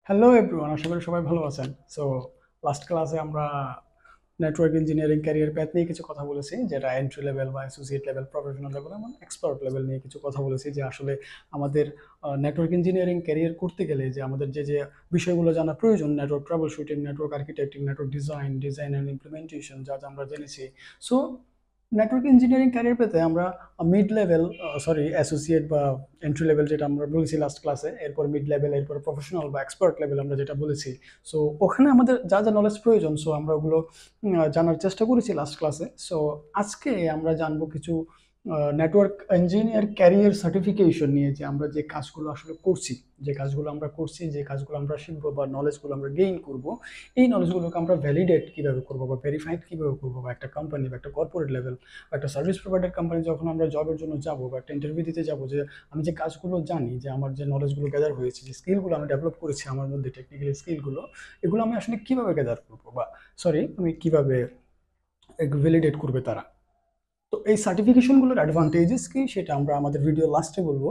Hello everyone, আশা করি সবাই ভালো আছেন। সো লাস্ট ক্লাসে আমরা নেটওয়ার্ক ইঞ্জিনিয়ারিং ক্যারিয়ার প্যাথ নিয়ে কিছু কথা বলেছি, যেটা এন্ট্রি লেভেল বা অ্যাসোসিয়েট লেভেল, প্রফেশনাল লেভেল এবং এক্সপার্ট লেভেল নিয়ে কিছু কথা বলেছি। যে আসলে আমাদের নেটওয়ার্ক ইঞ্জিনিয়ারিং ক্যারিয়ার করতে গেলে যে আমাদের যে বিষয়গুলো জানা প্রয়োজন, network troubleshooting, network architecting, network design and implementation, যা যা আমরা জেনেছি। সো নেটওয়ার্ক ইঞ্জিনিয়ারিং ক্যারিয়ার পেতে আমরা মিড লেভেল, অ্যাসোসিয়েট বা এন্ট্রি লেভেল যেটা আমরা বলেছি লাস্ট ক্লাসে, এরপর মিড লেভেল, এরপর প্রফেশনাল বা এক্সপার্ট লেভেল আমরা যেটা বলেছি। সো ওখানে আমাদের যা যা নলেজ প্রয়োজন, সো আমরা ওগুলো জানার চেষ্টা করেছি লাস্ট ক্লাসে। সো আজকে আমরা জানবো কিছু নেটওয়ার্ক ইঞ্জিনিয়ার ক্যারিয়ার সার্টিফিকেশন নিয়ে, যে আমরা যে কাজগুলো আসলে করছি, যে কাজগুলো আমরা শিখবো বা নলেজগুলো আমরা গেইন করব, এই নলেজগুলোকে আমরা ভ্যালিডেট কিভাবে করবো বা ভেরিফাইড কিভাবে করবো, বা একটা কোম্পানি বা একটা কর্পোরেট লেভেল বা একটা সার্ভিস প্রোভাইডার কোম্পানি যখন আমরা জবের জন্য যাবো বা একটা ইন্টারভিউ দিতে যাবো, যে আমি যে কাজগুলো জানি, যে আমার যে নলেজগুলো গ্যাদার হয়েছে, যে স্কিলগুলো আমি ডেভেলপ করেছি আমার মধ্যে, টেকনিক্যাল স্কিলগুলো, এগুলো আমি আসলে কিভাবে গ্যাদার করবো, বা আমি কিভাবে ভ্যালিডেট করবে তারা। তো এই সার্টিফিকেশনগুলোর অ্যাডভান্টেজেস কি সেটা আমরা আমাদের ভিডিও লাস্টে বলবো,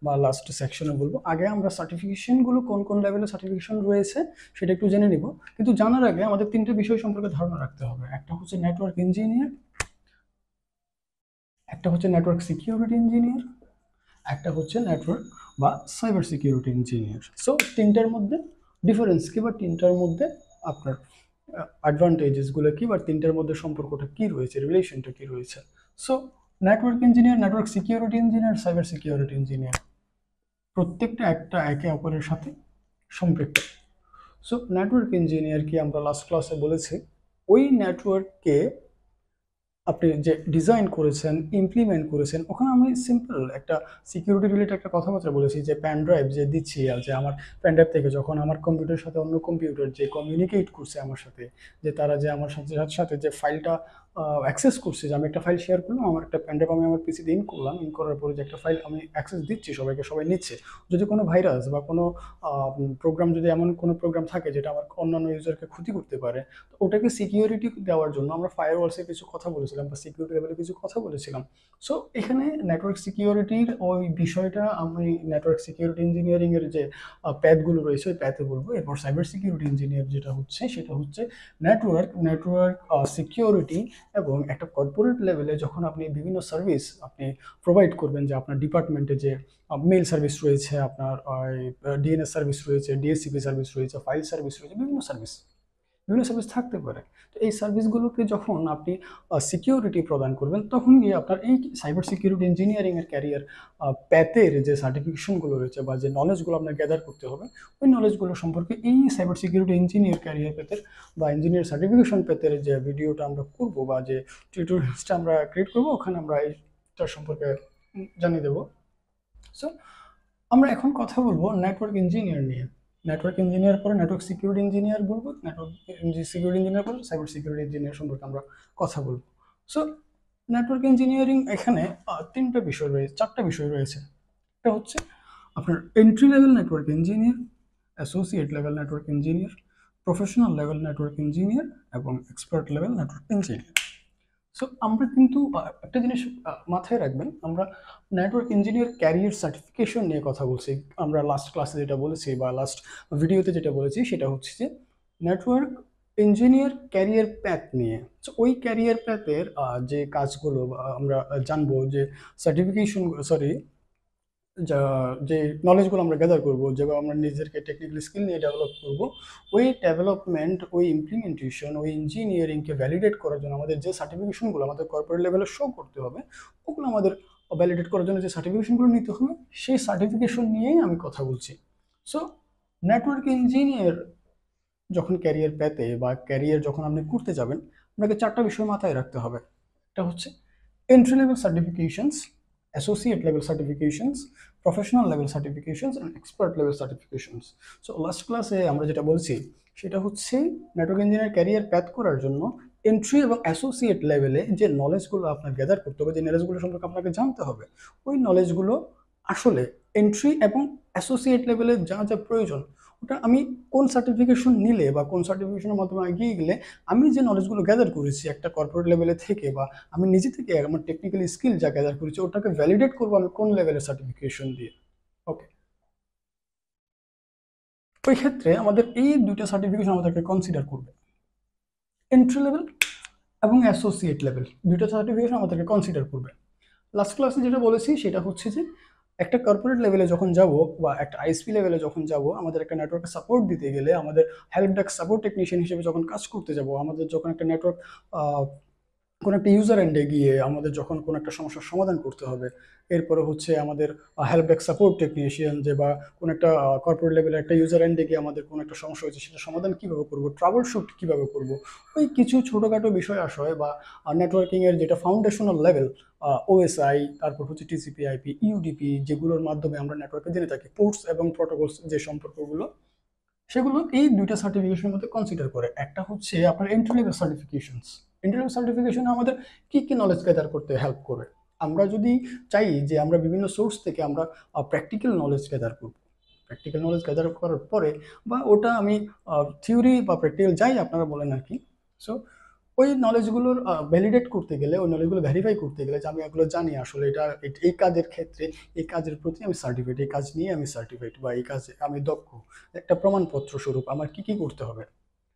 বা লাস্ট সেকশনে বলবো। আগে আমরা সার্টিফিকেশনগুলো কোন কোন লেভেলের সার্টিফিকেশন রয়েছে সেটা একটু জেনে নিব। কিন্তু জানার আগে আমাদের তিনটে বিষয় সম্পর্কে ধারণা রাখতে হবে। একটা হচ্ছে নেটওয়ার্ক ইঞ্জিনিয়ার, একটা হচ্ছে নেটওয়ার্ক সিকিউরিটি ইঞ্জিনিয়ার, একটা হচ্ছে নেটওয়ার্ক বা সাইবার সিকিউরিটি ইঞ্জিনিয়ার। সো তিনটার মধ্যে ডিফারেন্স কি, বা তিনটার মধ্যে আপনার অ্যাডভান্টেজেসগুলো কি, বা তিনটার মধ্যে সম্পর্কটা কি রয়েছে, রিলেশনটা কি রয়েছে। So network engineer, network security engineer, cyber security engineer, প্রত্যেকটা একটা একে অপরের সাথে সম্পৃক্ত। সো নেটওয়ার্ক ইঞ্জিনিয়ার কি আমরা লাস্ট ক্লাসে বলেছি, ওই নেটওয়ার্ককে আপনি যে ডিজাইন করেছেন, ইমপ্লিমেন্ট করেছেন, ওখানে আমি সিম্পল একটা সিকিউরিটি রিলেটেড একটা কথাবার্তা বলেছি, যে প্যান ড্রাইভ যে দিচ্ছি, আর যে আমার প্যান ড্রাইভ থেকে যখন আমার কম্পিউটারের সাথে অন্য কম্পিউটার যে কমিউনিকেট করছে আমার সাথে, যে তারা যে আমার সাথে সাথে যে ফাইলটা অ্যাক্সেস করছে, যে আমি একটা ফাইল শেয়ার করলাম, আমার একটা প্যান ড্রাইভ আমি আমার পিসিতে ইন করলাম, ইন করার পরে যে একটা ফাইল আমি অ্যাক্সেস দিচ্ছি সবাইকে, সবাই নিচ্ছে। যদি কোনো ভাইরাস বা কোনো প্রোগ্রাম, যদি এমন কোনো প্রোগ্রাম থাকে যেটা আমার অন্যান্য ইউজারকে ক্ষতি করতে পারে, তো ওটাকে সিকিউরিটি দেওয়ার জন্য আমরা ফায়ারওয়ালসের কিছু কথা বলেছিলাম, বা সিকিউরিটি লেভেলে কিছু কথা বলেছিলাম। সো এখানে নেটওয়ার্ক সিকিউরিটির ওই বিষয়টা আমি নেটওয়ার্ক সিকিউরিটি ইঞ্জিনিয়ারিং এর যে প্যাথগুলো রয়েছে ওই প্যাথে বলবো। এরপর সাইবার সিকিউরিটি ইঞ্জিনিয়ার যেটা হচ্ছে, সেটা হচ্ছে নেটওয়ার্ক সিকিউরিটি। এবং একটা কর্পোরেট লেভেলে যখন আপনি বিভিন্ন সার্ভিস আপনি প্রোভাইড করবেন, যে আপনার ডিপার্টমেন্টে যে মেল সার্ভিস রয়েছে, আপনার ডিএনএস সার্ভিস রয়েছে, ডিএসসিপি সার্ভিস রয়েছে, ফাইল সার্ভিস রয়েছে, বিভিন্ন সার্ভিস থাকতে পারে। তো এই সার্ভিসগুলোকে যখন আপনি সিকিউরিটি প্রদান করবেন, তখন গিয়ে আপনার এই সাইবার সিকিউরিটি ইঞ্জিনিয়ারিং এর ক্যারিয়ার প্যাথের যে সার্টিফিকেশনগুলো রয়েছে, বা যে নলেজগুলো আপনার গ্যাদার করতে হবে, ওই নলেজগুলো সম্পর্কে এই সাইবার সিকিউরিটি ইঞ্জিনিয়ার ক্যারিয়ার পেতের বা ইঞ্জিনিয়ার সার্টিফিকেশন পেতের যে ভিডিওটা আমরা করব, বা যে টিউটোরিয়ালসটা আমরা ক্রিয়েট করবো, ওখানে আমরা এইটার সম্পর্কে জানিয়ে দেবো। সো আমরা এখন কথা বলবো নেটওয়ার্ক ইঞ্জিনিয়ার নিয়ে। নেটওয়ার্ক ইঞ্জিনিয়ার পরে নেটওয়ার্ক সিকিউরিটি ইঞ্জিনিয়ার বলবো, নেটওয়ার্ক সিকিউরিটি ইঞ্জিনিয়ার পরে সাইবার সিকিউরিটি ইঞ্জিনিয়ার সম্পর্কে আমরা কথা বলবো। সো নেটওয়ার্ক ইঞ্জিনিয়ারিং এখানে চারটা বিষয় রয়েছে। একটা হচ্ছে আপনার entry level network engineer, associate level network engineer, professional level network engineer এবং expert level network engineer. So আমরা কিন্তু একটা জিনিস মাথায় রাখবেন, আমরা নেটওয়ার্ক ইঞ্জিনিয়ার ক্যারিয়ার সার্টিফিকেশন নিয়ে কথা বলছি। আমরা লাস্ট ক্লাসে যেটা বলেছি বা লাস্ট ভিডিওতে যেটা বলেছি, সেটা হচ্ছে যে নেটওয়ার্ক ইঞ্জিনিয়ার ক্যারিয়ার প্যাথ নিয়ে। সো ওই ক্যারিয়ার প্যাথের যে কাজগুলো আমরা জানবো, যে সার্টিফিকেশন, সরি, যে নলেজগুলো আমরা গ্যাদার করবো, যেভাবে আমরা নিজেদেরকে টেকনিক্যাল স্কিল নিয়ে ডেভেলপ করবো, ওই ডেভেলপমেন্ট, ওই ইমপ্লিমেন্টেশন, ওই ইঞ্জিনিয়ারিংকে ভ্যালিডেট করার জন্য আমাদের যে সার্টিফিকেশনগুলো আমাদের কর্পোরেট লেভেলে শো করতে হবে, ওগুলো আমাদের ভ্যালিডেট করার জন্য যে সার্টিফিকেশনগুলো নিতে হবে, সেই সার্টিফিকেশন নিয়েই আমি কথা বলছি। সো নেটওয়ার্ক ইঞ্জিনিয়ার যখন ক্যারিয়ার পেতে বা ক্যারিয়ার যখন আপনি করতে যাবেন, আপনাকে চারটা বিষয় মাথায় রাখতে হবে। একটা হচ্ছে entry level certifications, associate level certifications, professional level certifications and expert level certifications. So last ক্লাসে আমরা যেটা বলছি, সেটা হচ্ছে নেটওয়ার্ক ইঞ্জিনিয়ার ক্যারিয়ার প্যাথ করার জন্য এন্ট্রি এবং অ্যাসোসিয়েট লেভেলে যে নলেজগুলো আপনার গ্যাদার করতে হবে, যে নলেজগুলো সম্পর্কে আপনাকে জানতে হবে, ওই নলেজগুলো আসলে এন্ট্রি এবং অ্যাসোসিয়েট লেভেলে যা যা প্রয়োজন, ওটা আমি কোন সার্টিফিকেশন নিলে বা কোন সার্টিফিকেশনের মাধ্যমে এগিয়ে গেলে আমি যে নলেজগুলো গ্যাদার করেছি একটা কর্পোরেট লেভেলে থেকে, বা আমি নিজে থেকে আমার টেকনিক্যাল স্কিল যা গ্যাদার করেছি, ওটাকে ভ্যালিডেট করবো আমি কোন লেভেলের সার্টিফিকেশন দিয়ে। ওকে, ওই ক্ষেত্রে আমাদের এই দুইটা সার্টিফিকেশন আমাদেরকে কনসিডার করবে, এন্ট্রি লেভেল এবং অ্যাসোসিয়েট লেভেল দুইটা সার্টিফিকেশন আমাদেরকে কনসিডার করবে। লাস্ট ক্লাসে যেটা বলেছি সেটা হচ্ছে যে একটা কর্পোরেট লেভেলে যখন যাব বা একটা আইএসপি লেভেলে যখন যাব, আমাদের একটা নেটওয়ার্কে সাপোর্ট দিতে গেলে, আমাদের হেল্প ডেস্ক সাপোর্ট টেকনিশিয়ান হিসেবে যখন কাজ করতে যাব, আমাদের যখন একটা নেটওয়ার্ক কোনো একটা ইউজার এন্ডে গিয়ে আমাদের যখন কোনো একটা সমস্যার সমাধান করতে হবে, এরপরে হচ্ছে আমাদের হেল্প ডেস্ক সাপোর্ট টেকনিশিয়ান যে বা কোনো একটা কর্পোরেট লেভেলে একটা ইউজার এন্ডে গিয়ে আমাদের কোনো একটা সমস্যা হয়েছে সেটা সমাধান কীভাবে করবো, ট্রাবল শুট কীভাবে করবো, ওই কিছু ছোটোখাটো বিষয় আশয় বা নেটওয়ার্কিংয়ের যেটা ফাউন্ডেশনাল লেভেল, ওএসআই, তারপর হচ্ছে টিসিপি আইপি ইউডিপি, যেগুলোর মাধ্যমে আমরা নেটওয়ার্কে জেনে থাকি পোর্টস এবং প্রোটোকলস যে সম্পর্কগুলো, সেগুলো এই দুইটা সার্টিফিকেশনের মধ্যে কনসিডার করে। একটা হচ্ছে আপনার entry level certifications. Entry level certification আমাদের কি কি নলেজ গ্যাদার করতে হেল্প করে। আমরা যদি চাই যে আমরা বিভিন্ন সোর্স থেকে আমরা প্র্যাকটিক্যাল নলেজ গ্যাদার করব, প্র্যাকটিক্যাল নলেজ গ্যাদার করার পরে বা ওটা আমি থিওরি বা প্র্যাকটিক্যাল যাই আপনারা বলেন আর কি, সো ওই নলেজগুলোর ভ্যালিডেট করতে গেলে, ওই নলেজগুলো ভেরিফাই করতে গেলে যে আমি এগুলো জানি আসলে এটা এই কাজের ক্ষেত্রে, এই কাজের প্রতি আমি সার্টিফাইড, এই কাজ নিয়ে আমি সার্টিফাইড বা এই কাজে আমি দক্ষ, একটা প্রমাণপত্র স্বরূপ আমার কি কি করতে হবে,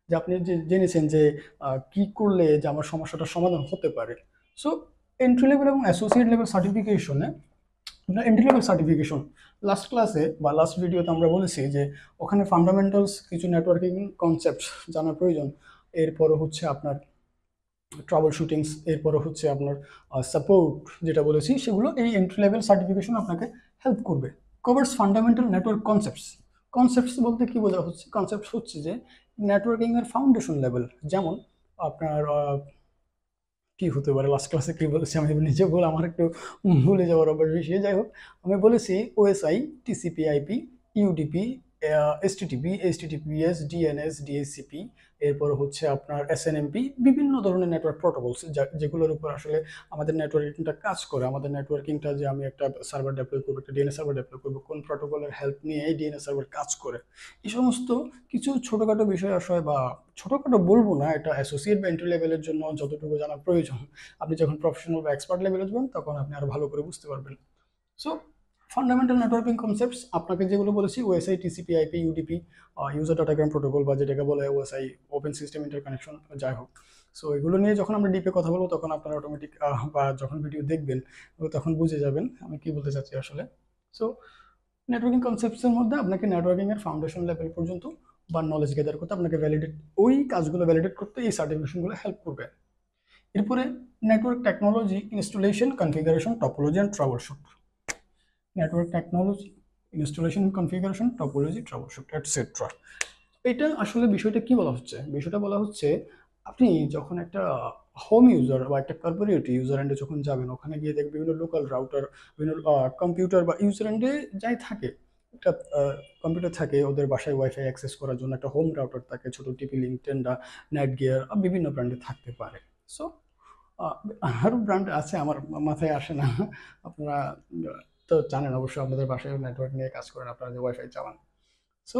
যে আপনি যে জেনেছেন যে কি করলে যে আমার সমস্যাটার সমাধান হতে পারে। সো এন্ট্রি লেভেল এবং অ্যাসোসিয়েট লেভেল সার্টিফিকেশনে, এন্ট্রি লেভেল সার্টিফিকেশন লাস্ট ক্লাসে বা লাস্ট ভিডিওতে আমরা বলেছি যে ওখানে ফান্ডামেন্টালস কিছু নেটওয়ার্কিং কনসেপ্ট জানা প্রয়োজন, এরপরও হচ্ছে আপনার ট্রাবল শুটিংস, এরপরে হচ্ছে আপনার সাপোর্ট যেটা বলেছি, সেগুলো এই এন্ট্রি লেভেল সার্টিফিকেশন আপনাকে হেল্প করবে। Covers fundamental network concepts. Concepts বলতে কি বোঝা হচ্ছে, কনসেপ্টস হচ্ছে যে নেটওয়ার্কিংয়ের ফাউন্ডেশন লেভেল, যেমন আপনার কি হতে পারে, লাস্ট ক্লাসে কি বলেছি আমি নিজে বলে আমার একটু ভুলে যাওয়ার অভ্যাস বেশি, যাই হোক আমি বলেছি OSI, TCP IP, UDP, এসটিটিপি, HTTPS, DNS, DSCP, এরপর হচ্ছে আপনার এসএনএমপি, বিভিন্ন ধরনের নেটওয়ার্ক প্রোটোকলস যেগুলোর উপর আসলে আমাদের নেটওয়ার্কিংটা কাজ করে। আমাদের নেটওয়ার্কিংটা যে আমি একটা সার্ভার ডেপ্লয় করবো, একটা ডিএনএস সার্ভার ডেপ্লয় করবো, কোন প্রোটোকলের হেল্প নিয়ে এই ডিএনএস সার্ভার কাজ করে, এই সমস্ত কিছু ছোটোখাটো বিষয় আসলে, বা ছোটোখাটো বলবো না, এটা অ্যাসোসিয়েট বা এন্ট্রি লেভেলের জন্য যতটুকু জানা প্রয়োজন, আপনি যখন প্রফেশনাল বা এক্সপার্ট লেভেলে যাবেন তখন আপনি আরো ভালো করে বুঝতে পারবেন। সো ফান্ডামেন্টাল নেটওয়ার্কিং কনসেপ্টস আপনাকে যেগুলো বলেছি, OSI, TCP IP, UDP, user datagram protocol বা যেটাকে বলে ওএসআই, ওপেন সিস্টেম ইন্টারকানেকশন, যাই হোক। সো এগুলো নিয়ে যখন আমরা ডিপে কথা বলবো তখন আপনারা অটোমেটিক বা যখন ভিডিও দেখবেন তখন বুঝে যাবেন আমি কি বলতে চাচ্ছি আসলে। সো নেটওয়ার্কিং কনসেপ্টসের মধ্যে আপনাকে নেটওয়ার্কিংয়ের ফাউন্ডেশন লেভেল পর্যন্ত বা নলেজ গ্যাদার করতে, আপনাকে ভ্যালিডেট, ওই কাজগুলো ভ্যালিডেট করতে এই সার্টিফিকেশনগুলো হেল্প করবে। এরপরে network technology, installation, configuration, topology and troubleshoot. Network technology, installation, configuration, topology, troubleshoot etcetera. এটা আসলে বিষয়টা কি বলা হচ্ছে, বিষয়টা বলা হচ্ছে আপনি যখন একটা হোম ইউজার বা একটা কর্পোরেট ইউজার এন্ডে যখন যাবেন, ওখানে গিয়ে দেখবেন বিভিন্ন লোকাল রাউটার, বিভিন্ন কম্পিউটার বা ইউজার এন্ডে যাই থাকে, একটা কম্পিউটার থাকে, ওদের বাসায় ওয়াইফাই অ্যাক্সেস করার জন্য একটা হোম রাউটার থাকে, ছোট টিপি লিঙ্ক, টেন্ডা, নেট গিয়ার, বিভিন্ন ব্র্যান্ডে থাকতে পারে। সো আরও ব্র্যান্ড আছে আমার মাথায় আসে না, আপনারা তো জানেন অবশ্যই, আপনাদের বাসায় নেটওয়ার্ক নিয়ে কাজ করেন, আপনারা যে ওয়াইফাই চালান। সো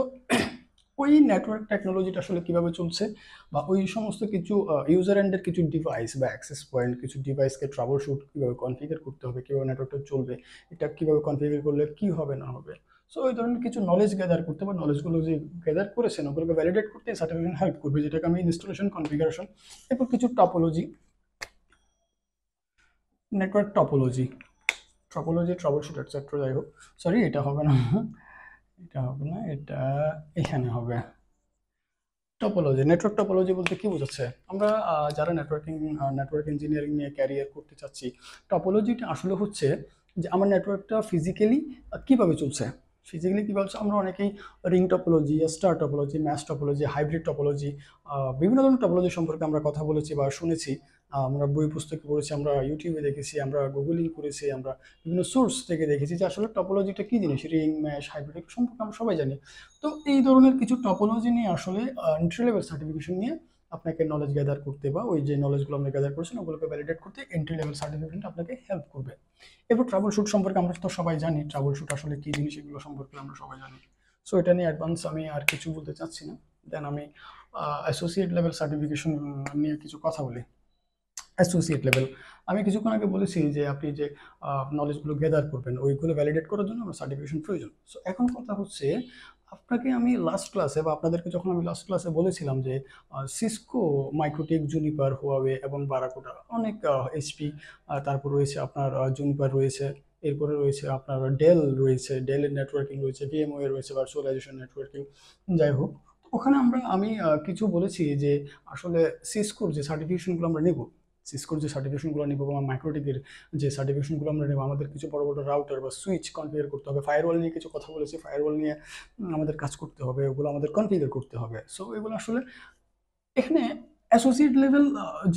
ওই নেটওয়ার্ক টেকনোলজিটা আসলে কিভাবে চলছে, বা ওই সমস্ত কিছু ইউজার এন্ডের কিছু ডিভাইস বা অ্যাক্সেস পয়েন্ট, কিছু ডিভাইসকে ট্রাবল শুট কীভাবে কনফিগার করতে হবে, কীভাবে নেটওয়ার্কটা চলবে, এটা কীভাবে কনফিগার করলে কী হবে না হবে। সো ওই ধরনের কিছু নলেজ গ্যাদার করতে, বা নলেজগুলো যে গ্যাদার করেছেন ওগুলোকে ভ্যালিডেট করতে সার্টিফিকেশন হেল্প করবে, যেটাকে আমি ইনস্টলেশন, কনফিগারেশন, এরপর কিছু topology, network topology, trouble shoot etcetera, যাই হোক। সরি, এটা হবে না, এটা হবে না, এটা এখানে হবে। টপোলজি, নেটওয়ার্ক টপোলজি বলতে কি বোঝাচ্ছে, আমরা যারা নেটওয়ার্ক ইঞ্জিনিয়ারিং নিয়ে ক্যারিয়ার করতে চাচ্ছি, টপোলজিটা আসলে হচ্ছে যে আমার নেটওয়ার্কটা ফিজিক্যালি কীভাবে চলছে, ফিজিক্যালি কীভাবে চলছে। আমরা অনেকেই ring topology, star topology, mash topology, hybrid topology, বিভিন্ন ধরনের টপোলজি সম্পর্কে আমরা কথা বলেছি বা শুনেছি, আমরা বই পুস্তকে পড়েছি, আমরা ইউটিউবে দেখেছি, আমরা গুগলিং করেছি, আমরা বিভিন্ন সোর্স থেকে দেখেছি যে আসলে টপোলজিটা কী জিনিস, রিং, ম্যাশ, হাইব্রিড সম্পর্কে আমরা সবাই জানি। তো এই ধরনের কিছু টপোলজি নিয়ে আসলে এন্ট্রি লেভেল সার্টিফিকেশন নিয়ে আপনাকে নলেজ গ্যাদার করতে, বা ওই যে নলেজগুলো আপনি গ্যাদার করছেন ওগুলোকে ভ্যালিডেট করতে এন্ট্রি লেভেল সার্টিফিকেশনটা আপনাকে হেল্প করবে। এরপর ট্রাবল শুট সম্পর্কে আমরা তো সবাই জানি, ট্রাবল শুট আসলে কী জিনিস এগুলো সম্পর্কে আমরা সবাই জানি। সো এটা নিয়ে অ্যাডভান্স আমি আর কিছু বলতে চাচ্ছি না। দেন আমি অ্যাসোসিয়েট লেভেল সার্টিফিকেশন নিয়ে কিছু কথা বলি। অ্যাসোসিয়েট লেভেল, আমি কিছুক্ষণ আগে বলেছি যে আপনি যে নলেজগুলো গ্যাদার করবেন ওইগুলো ভ্যালিডেট করার জন্য আমার সার্টিফিকেশন প্রয়োজন। সো এখন কথা হচ্ছে আপনাকে আমি লাস্ট ক্লাসে বা আপনাদেরকে যখন আমি লাস্ট ক্লাসে বলেছিলাম যে সিসকো, মাইক্রোটেক, জুনিপার, হুয়াওয়ে এবং বারাকুডা, অনেক এইচপি, তারপর রয়েছে আপনার জুনিপার রয়েছে, এরপরে রয়েছে আপনার ডেল রয়েছে, ডেলের নেটওয়ার্কিং রয়েছে, ভিএমওয়ে রয়েছে, ভার্চুয়ালাইজেশন নেটওয়ার্কিং। যাই হোক, ওখানে আমি কিছু বলেছি যে আসলে সিসকোর যে সার্টিফিকেশনগুলো আমরা নেব, সিসকোর যে সার্টিফিকেশনগুলো নিব বা মাইক্রোটেকের যে সার্টিফিকেশনগুলো আমরা নেব, আমাদের কিছু বড় বড় রাউটার বা সুইচ কনফিগার করতে হবে। ফায়ারওয়াল নিয়ে কিছু কথা বলেছি, ফায়ারওয়াল নিয়ে আমাদের কাজ করতে হবে, ওগুলো আমাদের কনফিগার করতে হবে। সো এগুলো আসলে এখানে অ্যাসোসিয়েট লেভেল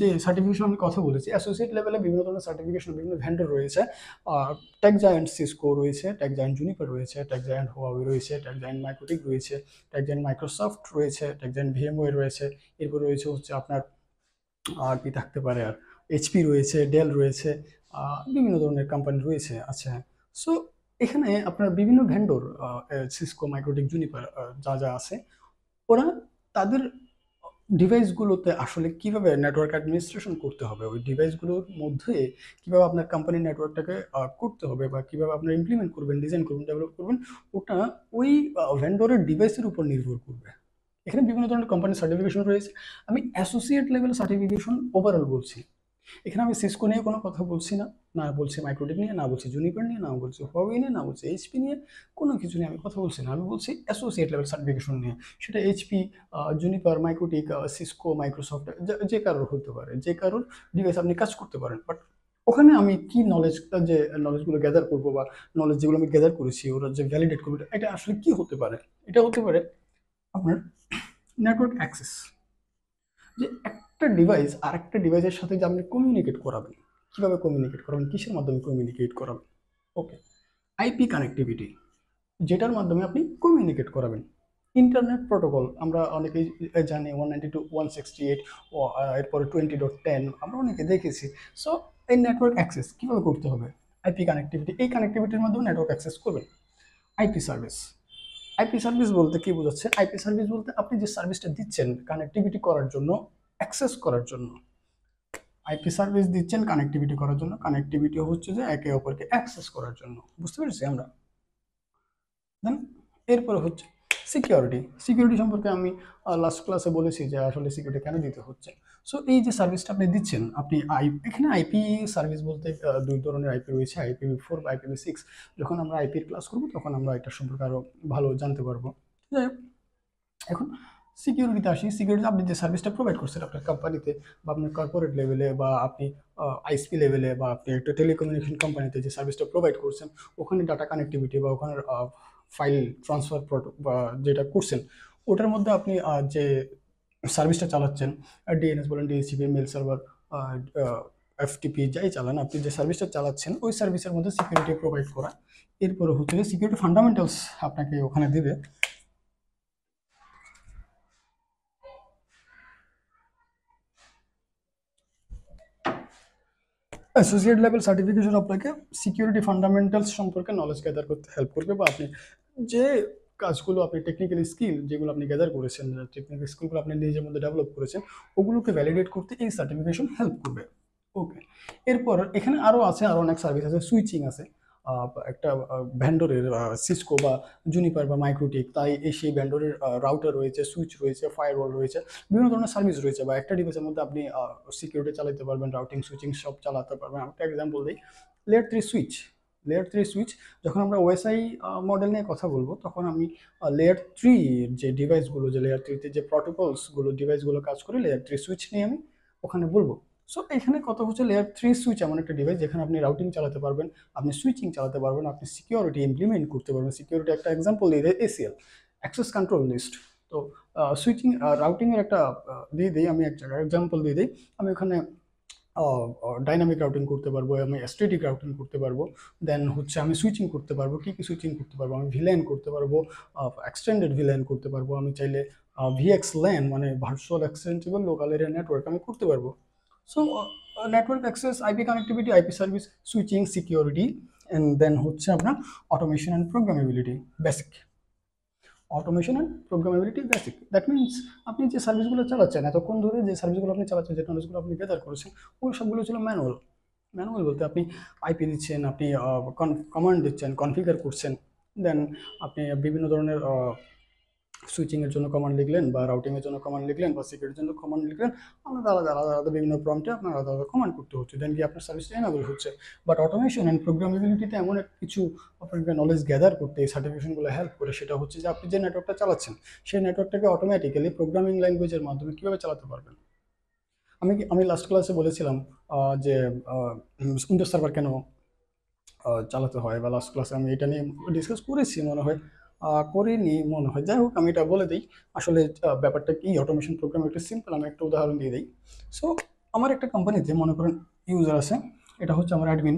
যে সার্টিফিকেশন আমি কথা বলেছি, অ্যাসোসিয়েট লেভেলে বিভিন্ন ধরনের সার্টিফিকেশন, বিভিন্ন ভেন্ডর রয়েছে। টেক জায়ান্ট সিসকো রয়েছে, টেক জায়ান্ট জুনিপার রয়েছে, টেক জায়ান্ট হুয়াওয়ে রয়েছে, টেক জায়ান্ট মাইক্রোটেক রয়েছে, টেক জায়ান্ট মাইক্রোসফট রয়েছে, টেক জায়ান্ট ভিএমওয়ে রয়েছে। এরপর রয়েছে হচ্ছে আপনার আর কি থাকতে পারে, আর এইচপি রয়েছে, ডেল রয়েছে, বিভিন্ন ধরনের কোম্পানি রয়েছে। আচ্ছা, সো এখানে আপনার বিভিন্ন ভেন্ডর, সিসকো, মাইক্রোটেক, জুনিপার, যা যা আছে, ওরা তাদের ডিভাইসগুলোতে আসলে কিভাবে নেটওয়ার্ক অ্যাডমিনিস্ট্রেশন করতে হবে, ওই ডিভাইসগুলোর মধ্যে কিভাবে আপনার কোম্পানির নেটওয়ার্কটাকে করতে হবে, বা কিভাবে আপনার ইমপ্লিমেন্ট করবেন, ডিজাইন করবেন, ডেভেলপ করবেন, ওটা ওই ভেন্ডরের ডিভাইসের উপর নির্ভর করবে। এখানে বিভিন্ন ধরনের কোম্পানির সার্টিফিকেশন রয়েছে। আমি অ্যাসোসিয়েট লেভেল সার্টিফিকেশন ওভারঅল বলছি। এখানে আমি সিসকো নিয়ে কোনো কথা বলছি না, না বলছি মাইক্রোটেক নিয়ে, না বলছি জুনিপার নিয়ে, না বলছি হুয়াওয়ে নিয়ে, না বলছি এইচপি নিয়ে, কোনো কিছু নিয়ে আমি কথা বলছি না। আমি বলছি অ্যাসোসিয়েট লেভেল সার্টিফিকেশন নিয়ে। সেটা HP, Juniper, Microtek, Cisco, Microsoft, যে কারোর হতে পারে, যে কারোর ডিভাইস আপনি কাজ করতে পারেন। বাট ওখানে আমি কি নলেজ, যে নলেজগুলো গ্যাদার করবো, বা নলেজ যেগুলো আমি গ্যাদার করেছি ওরা যে ভ্যালিডেট করবে, এটা আসলে কি হতে পারে? এটা হতে পারে আপনার নেটওয়ার্ক অ্যাক্সেস, যে একটা ডিভাইস আর একটা ডিভাইসের সাথে যে আপনি কমিউনিকেট করাবেন, কিভাবে কমিউনিকেট করাবেন, কিসের মাধ্যমে কমিউনিকেট করাবেন। ওকে, আইপি কানেক্টিভিটি, যেটার মাধ্যমে আপনি কমিউনিকেট করাবেন। ইন্টারনেট প্রোটোকল আমরা অনেকেই জানি, 192.168, এরপরে 20.10 আমরা অনেকে দেখেছি। সো এই নেটওয়ার্ক অ্যাক্সেস কীভাবে করতে হবে, আইপি কানেক্টিভিটি, এই কানেক্টিভিটির মাধ্যমে নেটওয়ার্ক অ্যাক্সেস করবেন। আইপি সার্ভিস, আইপি সার্ভিস বলতে কি বোঝাচ্ছে? আইপি সার্ভিস বলতে আপনি যে সার্ভিসটা দিচ্ছেন কানেক্টিভিটি করার জন্য, অ্যাক্সেস করার জন্য, আইপি সার্ভিস দিচ্ছেন কানেক্টিভিটি করার জন্য, কানেক্টিভিটি হচ্ছে যে একে অপরকে অ্যাক্সেস করার জন্য। বুঝতে পেরেছি আমরা? দেন এরপরে হচ্ছে সিকিউরিটি। সিকিউরিটি সম্পর্কে আমি লাস্ট ক্লাসে বলেছি যে আসলে সিকিউরিটি কেন দিতে হচ্ছে। সো এই যে সার্ভিসটা আপনি দিচ্ছেন, আপনি এখানে আইপি সার্ভিস বলতে দুই ধরনের আইপি রয়েছে, IPv4 বা IPv6। যখন আমরা আইপির ক্লাস করবো তখন আমরা এটা সম্পর্কে আরও ভালো জানতে পারবো। যাই হোক, এখন সিকিউরিটিতে আসি। সিকিউরিটি আপনি যে সার্ভিসটা প্রোভাইড করছেন আপনার কোম্পানিতে, বা আপনার কর্পোরেট লেভেলে, বা আপনি আইএসপি লেভেলে, বা আপনি একটা টেলিকমিউনিকেশন কোম্পানিতে যে সার্ভিসটা প্রোভাইড করছেন, ওখানে ডাটা কানেক্টিভিটি বা ওখানে ফাইল ট্রান্সফার বা যেটা করছেন, ওটার মধ্যে আপনি যে সার্ভিসটা চালাচ্ছেন, ডিএনএস বলেন, ডিএসসিপি, মেল সার্ভার, এফটিপি, যাই চালান, আপনি যে সার্ভিসটা চালাচ্ছেন ওই সার্ভিসের মধ্যে সিকিউরিটি প্রোভাইড করা। এরপরে হচ্ছে যে সিকিউরিটি ফান্ডামেন্টালস আপনাকে ওখানে দিবে। অ্যাসোসিয়েট লেভেল সার্টিফিকেশন আপনাকে সিকিউরিটি ফান্ডামেন্টালস সম্পর্কে নলেজ গ্যাদার করতে হেল্প করবে, বা আপনি যে কাজগুলো, আপনি টেকনিক্যাল স্কিল যেগুলো আপনি গ্যাদার করেছেন, টেকনিক্যাল স্কিলগুলো আপনি নিজের মধ্যে ডেভেলপ করেছেন, ওগুলোকে ভ্যালিডেট করতে এই সার্টিফিকেশন হেল্প করবে। ওকে, এরপর এখানে আরও আছে, আরও অনেক সার্ভিস আছে। সুইচিং আছে, একটা ভ্যান্ডরের, সিসকো বা জুনিপার বা মাইক্রোটেক, তাই এই সেই ভ্যান্ডরের রাউটার রয়েছে, সুইচ রয়েছে, ফায়ারওয়াল রয়েছে, বিভিন্ন ধরনের সার্ভিস রয়েছে। বা একটা ডিভাইসের মধ্যে আপনি সিকিউরিটি চালাতে পারবেন, রাউটিং, সুইচিং সব চালাতে পারবেন। একটা এক্সাম্পল দিই, লেয়ার 3 সুইচ। লেয়ার 3 সুইচ, যখন আমরা ওএসআই মডেল নিয়ে কথা বলবো তখন আমি লেয়ার 3 যে ডিভাইসগুলো, যে লেয়ার 3তে যে প্রটোকলসগুলো, ডিভাইসগুলো কাজ করে, লেয়ার 3 সুইচ নিয়ে আমি ওখানে বলবো। সো এখানে কথা হচ্ছে লেয়ার 3 সুইচ এমন একটা ডিভাইস যেখানে আপনি রাউটিং চালাতে পারবেন, আপনি সুইচিং চালাতে পারবেন, আপনি সিকিউরিটি ইমপ্লিমেন্ট করতে পারবেন। সিকিউরিটি একটা এক্সাম্পল দিয়ে দেয়, এসিএল, অ্যাক্সেস কন্ট্রোল লিস্ট। তো সুইচিং, রাউটিংয়ের একটা দিয়ে দিই, আমি এক জায়গায় এক্সাম্পল দিয়ে দিই। আমি ওখানে ডাইনামিক রাউটিং করতে পারবো, আমি স্ট্যাটিক রাউটিং করতে পারবো, দেন হচ্ছে আমি সুইচিং করতে পারবো। কী কী সুইচিং করতে পারবো? আমি ভিল্যান করতে পারবো, এক্সটেন্ডেড ভিল্যান করতে পারবো, আমি চাইলে ভিএক্স ল্যান মানে virtual extensible local area network আমি করতে পারবো। So network access, IP connectivity, IP service, switching, security, and then হচ্ছে আপনার automation and programmability basic. Automation and programmability basic, that means আপনি যে সার্ভিসগুলো চালাচ্ছেন এতক্ষণ ধরে, যে সার্ভিসগুলো আপনি চালাচ্ছেন, যে নলেজগুলো আপনি গ্যাদার করেছেন, ওই সবগুলো ছিল ম্যানুয়াল। ম্যানুয়াল বলতে আপনি আইপি দিচ্ছেন, আপনি কমান্ড দিচ্ছেন, কনফিগার করছেন, দেন আপনি বিভিন্ন ধরনের সুইচিং এর জন্য কমান্ড লিখলেন, বা রাউটিং এর জন্য কমান্ড লিখলেন, বা সিকিউরিটির জন্য কমান্ড লিখলেন, আলাদা আলাদা আলাদা আলাদা বিভিন্ন প্রম্পটে আপনার আলাদা আলাদা কমান্ড করতে হচ্ছে, দেন কি আপনার সার্ভিসটা এনাবেল হচ্ছে। বাট অটোমেশন অ্যান্ড প্রোগ্রামেবিলিটিতে এমন এক কিছু আপনাকে নলেজ গ্যাদার করতে এই সার্টিফিকেশনগুলো হেল্প করে, সেটা হচ্ছে যে আপনি যে নেটওয়ার্কটা চালাচ্ছেন সেই নেটওয়ার্কটাকে অটোমেটিক্যালি প্রোগ্রামিং ল্যাঙ্গুয়েজের মাধ্যমে কীভাবে চালাতে পারবেন। আমি লাস্ট ক্লাসে বলেছিলাম যে উইন্ডোজ সার্ভার কেন চালাতে হয়, বা লাস্ট ক্লাসে আমি এটা নিয়ে ডিসকাস করেছি মনে হয়, করিনি মনে হয়, যাই হোক আমি এটা বলে দিই। আসলে ব্যাপারটা কি, অটোমেশন প্রোগ্রাম একটু সিম্পল, আমি একটা উদাহরণ দিয়ে দিই। সো আমার একটা কোম্পানিতে মনে করেন ইউজার আছে, এটা হচ্ছে আমার admin,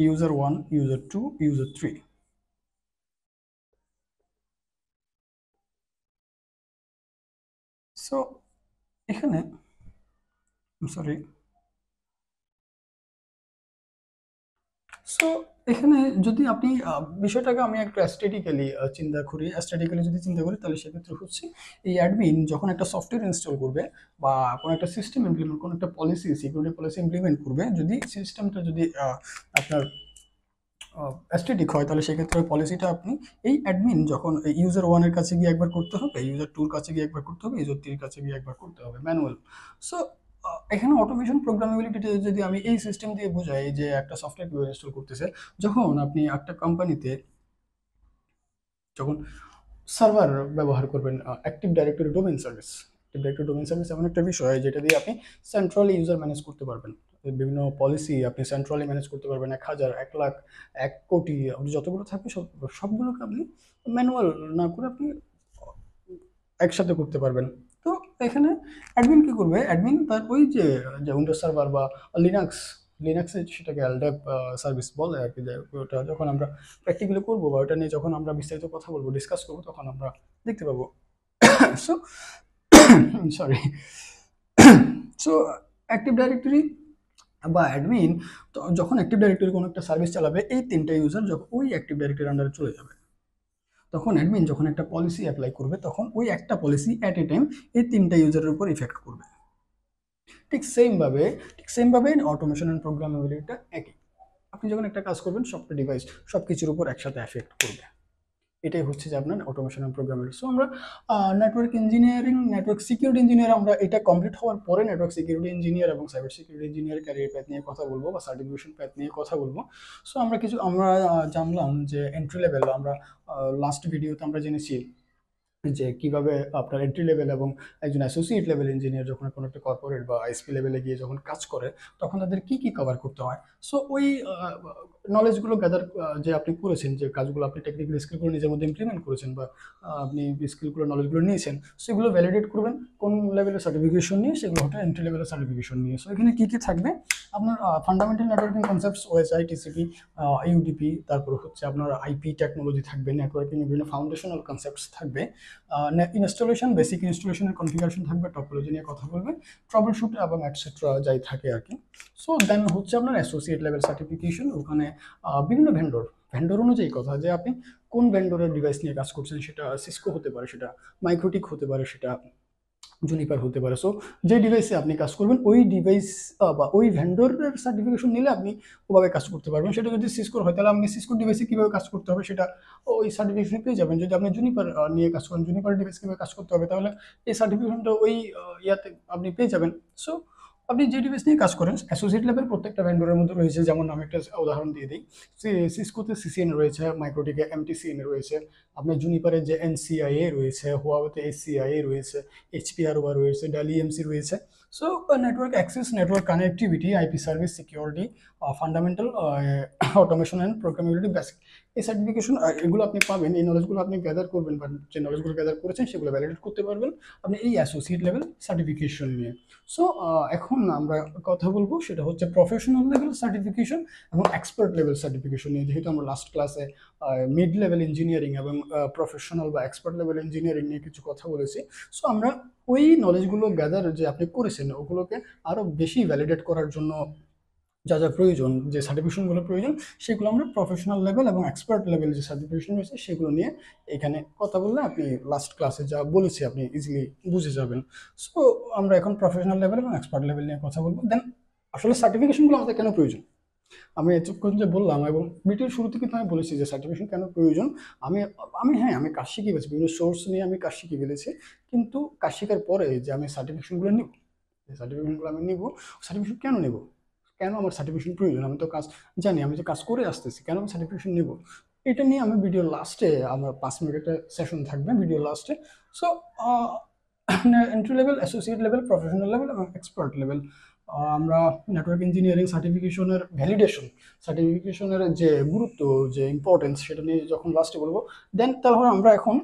user 1, user 2, user 3। So এখানে সরি, সো এখানে যদি আপনি বিষয়টাকে আমি একটু অ্যাস্থেটিক্যালি চিন্তা করি, তাহলে সেক্ষেত্রে হচ্ছে এই অ্যাডমিন যখন একটা সফটওয়্যার ইনস্টল করবে, বা কোনো একটা সিস্টেম ইমপ্লিমেন্ট, কোনো একটা পলিসি, সিকিউরিটি পলিসি ইমপ্লিমেন্ট করবে, যদি সিস্টেমটা যদি আপনার অ্যাস্থেটিক হয়, তাহলে সেক্ষেত্রে ওই পলিসিটা আপনি এই অ্যাডমিন যখন ইউজার 1 এর কাছে গিয়ে একবার করতে হবে, ইউজার 2 এর কাছে গিয়ে একবার করতে হবে, ইউজার 3 এর কাছে গিয়ে একবার করতে হবে ম্যানুয়াল। সো এখানে অটোমেশন প্রোগ্রামেবিলিটিতে যদি আমি এই সিস্টেম দিয়ে বোঝাই যে একটা সফটওয়্যার কিভাবে ইনস্টল করতেছে, যখন আপনি একটা কোম্পানিতে যখন সার্ভার ব্যবহার করবেন, active directory domain service. Active directory domain service এমন একটা বিষয় যেটা দিয়ে আপনি সেন্ট্রালি ইউজার ম্যানেজ করতে পারবেন, বিভিন্ন পলিসি আপনি সেন্ট্রালি ম্যানেজ করতে পারবেন, 1000, 1,00,000, 1,00,00,000, আপনি যতগুলো থাকবে সবগুলোকে আপনি ম্যানুয়াল না করে আপনি একসাথে করতে পারবেন। তো এখানে অ্যাডমিন কি করবে, অ্যাডমিন তার ওই যে উইন্ডোজ সার্ভার বা লিনাক্সে সেটাকে এলডাপ সার্ভিস বলে আর কি, ওটা যখন আমরা প্র্যাকটিক্যালি করবো, বা ওটা নিয়ে যখন আমরা বিস্তারিত কথা বলবো, ডিসকাস করবো, তখন আমরা দেখতে পাবো। So sorry, so active directory বা অ্যাডমিন, তো যখন অ্যাক্টিভ ডাইরেক্টরি কোনো একটা সার্ভিস চালাবে, এই 3টা ইউজার যখন ওই অ্যাক্টিভ ডাইরেক্টরির আন্ডারে চলে যাবে, তখন অ্যাডমিন যখন একটা পলিসি অ্যাপ্লাই করবে, তখন ওই একটা পলিসি অ্যাট এ টাইম এই 3টা ইউজারের উপর ইফেক্ট করবে। ঠিক সেমভাবে অটোমেশন অ্যান্ড প্রোগ্রামেবিলিটিটা একই। আপনি যখন একটা কাজ করবেন, সবটা ডিভাইস সব কিছুর উপর একসাথে এফেক্ট করবে। এটাই হচ্ছে যে আপনার অটোমেশন অ্যান্ড প্রোগ্রামেবিলিটি। সো আমরা network engineering, network security engineer, আমরা এটা কমপ্লিট হওয়ার পরে নেটওয়ার্ক সিকিউরিটি ইঞ্জিনিয়ার এবং cyber security engineer career path নিয়ে কথা বলবো, বা সার্টিফিকেশন প্যাথ নিয়ে কথা বলবো। সো আমরা জানলাম যে এন্ট্রি লেভেল, আমরা লাস্ট ভিডিওতে আমরা জেনেছি যে কিভাবে আপনার এন্ট্রি লেভেল এবং একজন অ্যাসোসিয়েট লেভেল ইঞ্জিনিয়ার যখন কোনো একটা কর্পোরেট বা আইএসপি লেভেলে গিয়ে যখন কাজ করে, তখন তাদের কি কি কভার করতে হয়। সো ওই নলেজগুলো গ্যাদার যে আপনি করেছেন, যে কাজগুলো আপনি টেকনিক্যাল স্কিলগুলো নিজের মধ্যে ইমপ্লিমেন্ট করেছেন, বা আপনি স্কিলগুলো নলেজগুলো নিয়েছেন, সেগুলো ভ্যালিডেট করবেন কোন লেভেলের সার্টিফিকেশন নিয়ে, সেগুলো হচ্ছে এন্ট্রি লেভেলের সার্টিফিকেশন নিয়ে। সো এখানে কি কি থাকবে, আপনার fundamental networking concepts, OSI, TCP, UDP, তারপর হচ্ছে আপনার আইপি টেকনোলজি থাকবে, নেটওয়ার্কিং বিভিন্ন ফাউন্ডেশনাল কনসেপ্টস থাকবে, ইনস্টলেশন, বেসিক ইনস্টলেশনের কনফিগারেশন থাকবে, টপোলজি নিয়ে কথা বলবে, ট্রাবল শুট এবং এটসেট্রা যাই থাকে আর কি। সো দেন হচ্ছে আপনার অ্যাসোসিয়েট লেভেল সার্টিফিকেশন, ওখানে বিভিন্ন ভেন্ডর অনুযায়ী কথা, যে আপনি কোন ভেন্ডরের ডিভাইস নিয়ে কাজ করছেন, সেটা সিসকো হতে পারে, সেটা মাইক্রোটিক হতে পারে, সেটা জুনিপার হতে পারে। সো যে ডিভাইসে আপনি কাজ করবেন, ওই ডিভাইস বা ওই ভেন্ডরের সার্টিফিকেশন নিলে আপনি ওভাবে কাজ করতে পারবেন। সেটা যদি সিসকোর হয়, তাহলে আপনি সিসকোর ডিভাইসে কীভাবে কাজ করতে হবে সেটা ওই সার্টিফিকেশন পেয়ে যাবেন। যদি আপনি জুনিপার নিয়ে কাজ করেন, জুনিপার ডিভাইস কীভাবে কাজ করতে হবে, তাহলে এই সার্টিফিকেশনটা ওই ইয়াতে আপনি পেয়ে যাবেন। সো আপনি যে ডিভাইস নিয়ে কাজ করেন, অ্যাসোসিয়েট লেভেল প্রত্যেকটা ভেন্ডরের মধ্যে রয়েছে, যেমন আমি একটা উদাহরণ দিয়ে দিই, সিসকোতে সিসিএন রয়েছে, মাইক্রোটিকে এমটিসিএন রয়েছে, আপনার জুনিপারের যে এনসিআইএ রয়েছে, হুয়াওয়েতে এসসিআইএ রয়েছে, এইচপিআরওয়া রয়েছে, ডেল ইএমসি রয়েছে। So network access, network connectivity, IP service, security, fundamental, automation and programmability basic, এই সার্টিফিকেশন এগুলো আপনি পাবেন। এই নলেজগুলো আপনি গ্যাদার করবেন, বা যে নলেজগুলো গ্যাদার করেছেন সেগুলো ভ্যালিডেট করতে পারবেন আপনি এই অ্যাসোসিয়েট লেভেল সার্টিফিকেশন নিয়ে। সো এখন আমরা কথা বলবো সেটা হচ্ছে প্রফেশনাল লেভেল সার্টিফিকেশন এবং এক্সপার্ট লেভেল সার্টিফিকেশন নিয়ে। যেহেতু আমরা লাস্ট ক্লাসে মিড লেভেল ইঞ্জিনিয়ারিং এবং প্রফেশনাল বা এক্সপার্ট লেভেল ইঞ্জিনিয়ারিং নিয়ে কিছু কথা বলেছি। সো আমরা ওই নলেজগুলো গ্যাদার যে আপনি করেছেন, ওগুলোকে আরও বেশি ভ্যালিডেট করার জন্য যা যা প্রয়োজন, যে সার্টিফিকেশনগুলো প্রয়োজন, সেগুলো আমরা প্রফেশনাল লেভেল এবং এক্সপার্ট লেভেল যে সার্টিফিকেশন রয়েছে সেগুলো নিয়ে এখানে কথা বললে আপনি লাস্ট ক্লাসে যা বলেছি আপনি ইজিলি বুঝে যাবেন। সো আমরা এখন প্রফেশনাল লেভেল এবং এক্সপার্ট লেভেল নিয়ে কথা বলবো। দেন আসলে সার্টিফিকেশনগুলো আমাদের কেন প্রয়োজন, আমি এতক্ষণ যে বললাম এবং ভিডিওর শুরুতে কিন্তু আমি বলেছি যে সার্টিফিকেশন কেন প্রয়োজন। আমি আমি হ্যাঁ, আমি কাজ শিখে ফেলেছি, বিভিন্ন সোর্স নিয়ে আমি কাজ শিখে ফেলেছি। কিন্তু কাজ শেখার পরে যে আমি সার্টিফিকেশনগুলো নিব, এই সার্টিফিকেশনগুলো আমি নিব, সার্টিফিকেশন কেন নেব? কেন আমার সার্টিফিকেশন প্রয়োজন? আমি তো কাজ জানি, আমি যে কাজ করে আসতেছি, কেন আমি সার্টিফিকেশন নিব? এটা নিয়ে আমি ভিডিওর লাস্টে, আমার 5 মিনিট একটা সেশন থাকবে ভিডিওর লাস্টে। So entry level, associate level, professional level এবং এক্সপার্ট লেভেল, আমরা নেটওয়ার্ক ইঞ্জিনিয়ারিং সার্টিফিকেশনের ভ্যালিডেশন, সার্টিফিকেশনের যে গুরুত্ব, যে ইম্পর্টেন্স, সেটা নিয়ে যখন লাস্টে বলবো, দেন তাহলে আমরা এখন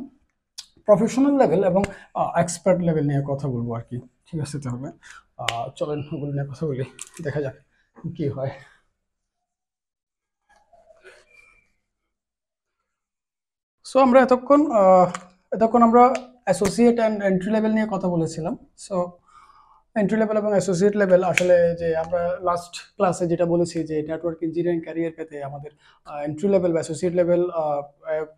প্রফেশনাল লেভেল এবং এক্সপার্ট লেভেল নিয়ে কথা বলবো আর কি। ঠিক আছে, তাহলে চলেন ওগুলো নিয়ে কথা বলি, দেখা যাক কি হয়। সো আমরা এতক্ষণ আমরা অ্যাসোসিয়েট অ্যান্ড এন্ট্রি লেভেল নিয়ে কথা বলেছিলাম। সো এন্ট্রি লেভেল এবং অ্যাসোসিয়েট লেভেল, আসলে যে আমরা লাস্ট ক্লাসে যেটা বলেছি যে নেটওয়ার্ক ইঞ্জিনিয়ারিং ক্যারিয়ার পেতে আমাদের এন্ট্রি লেভেল বা অ্যাসোসিয়েট লেভেল,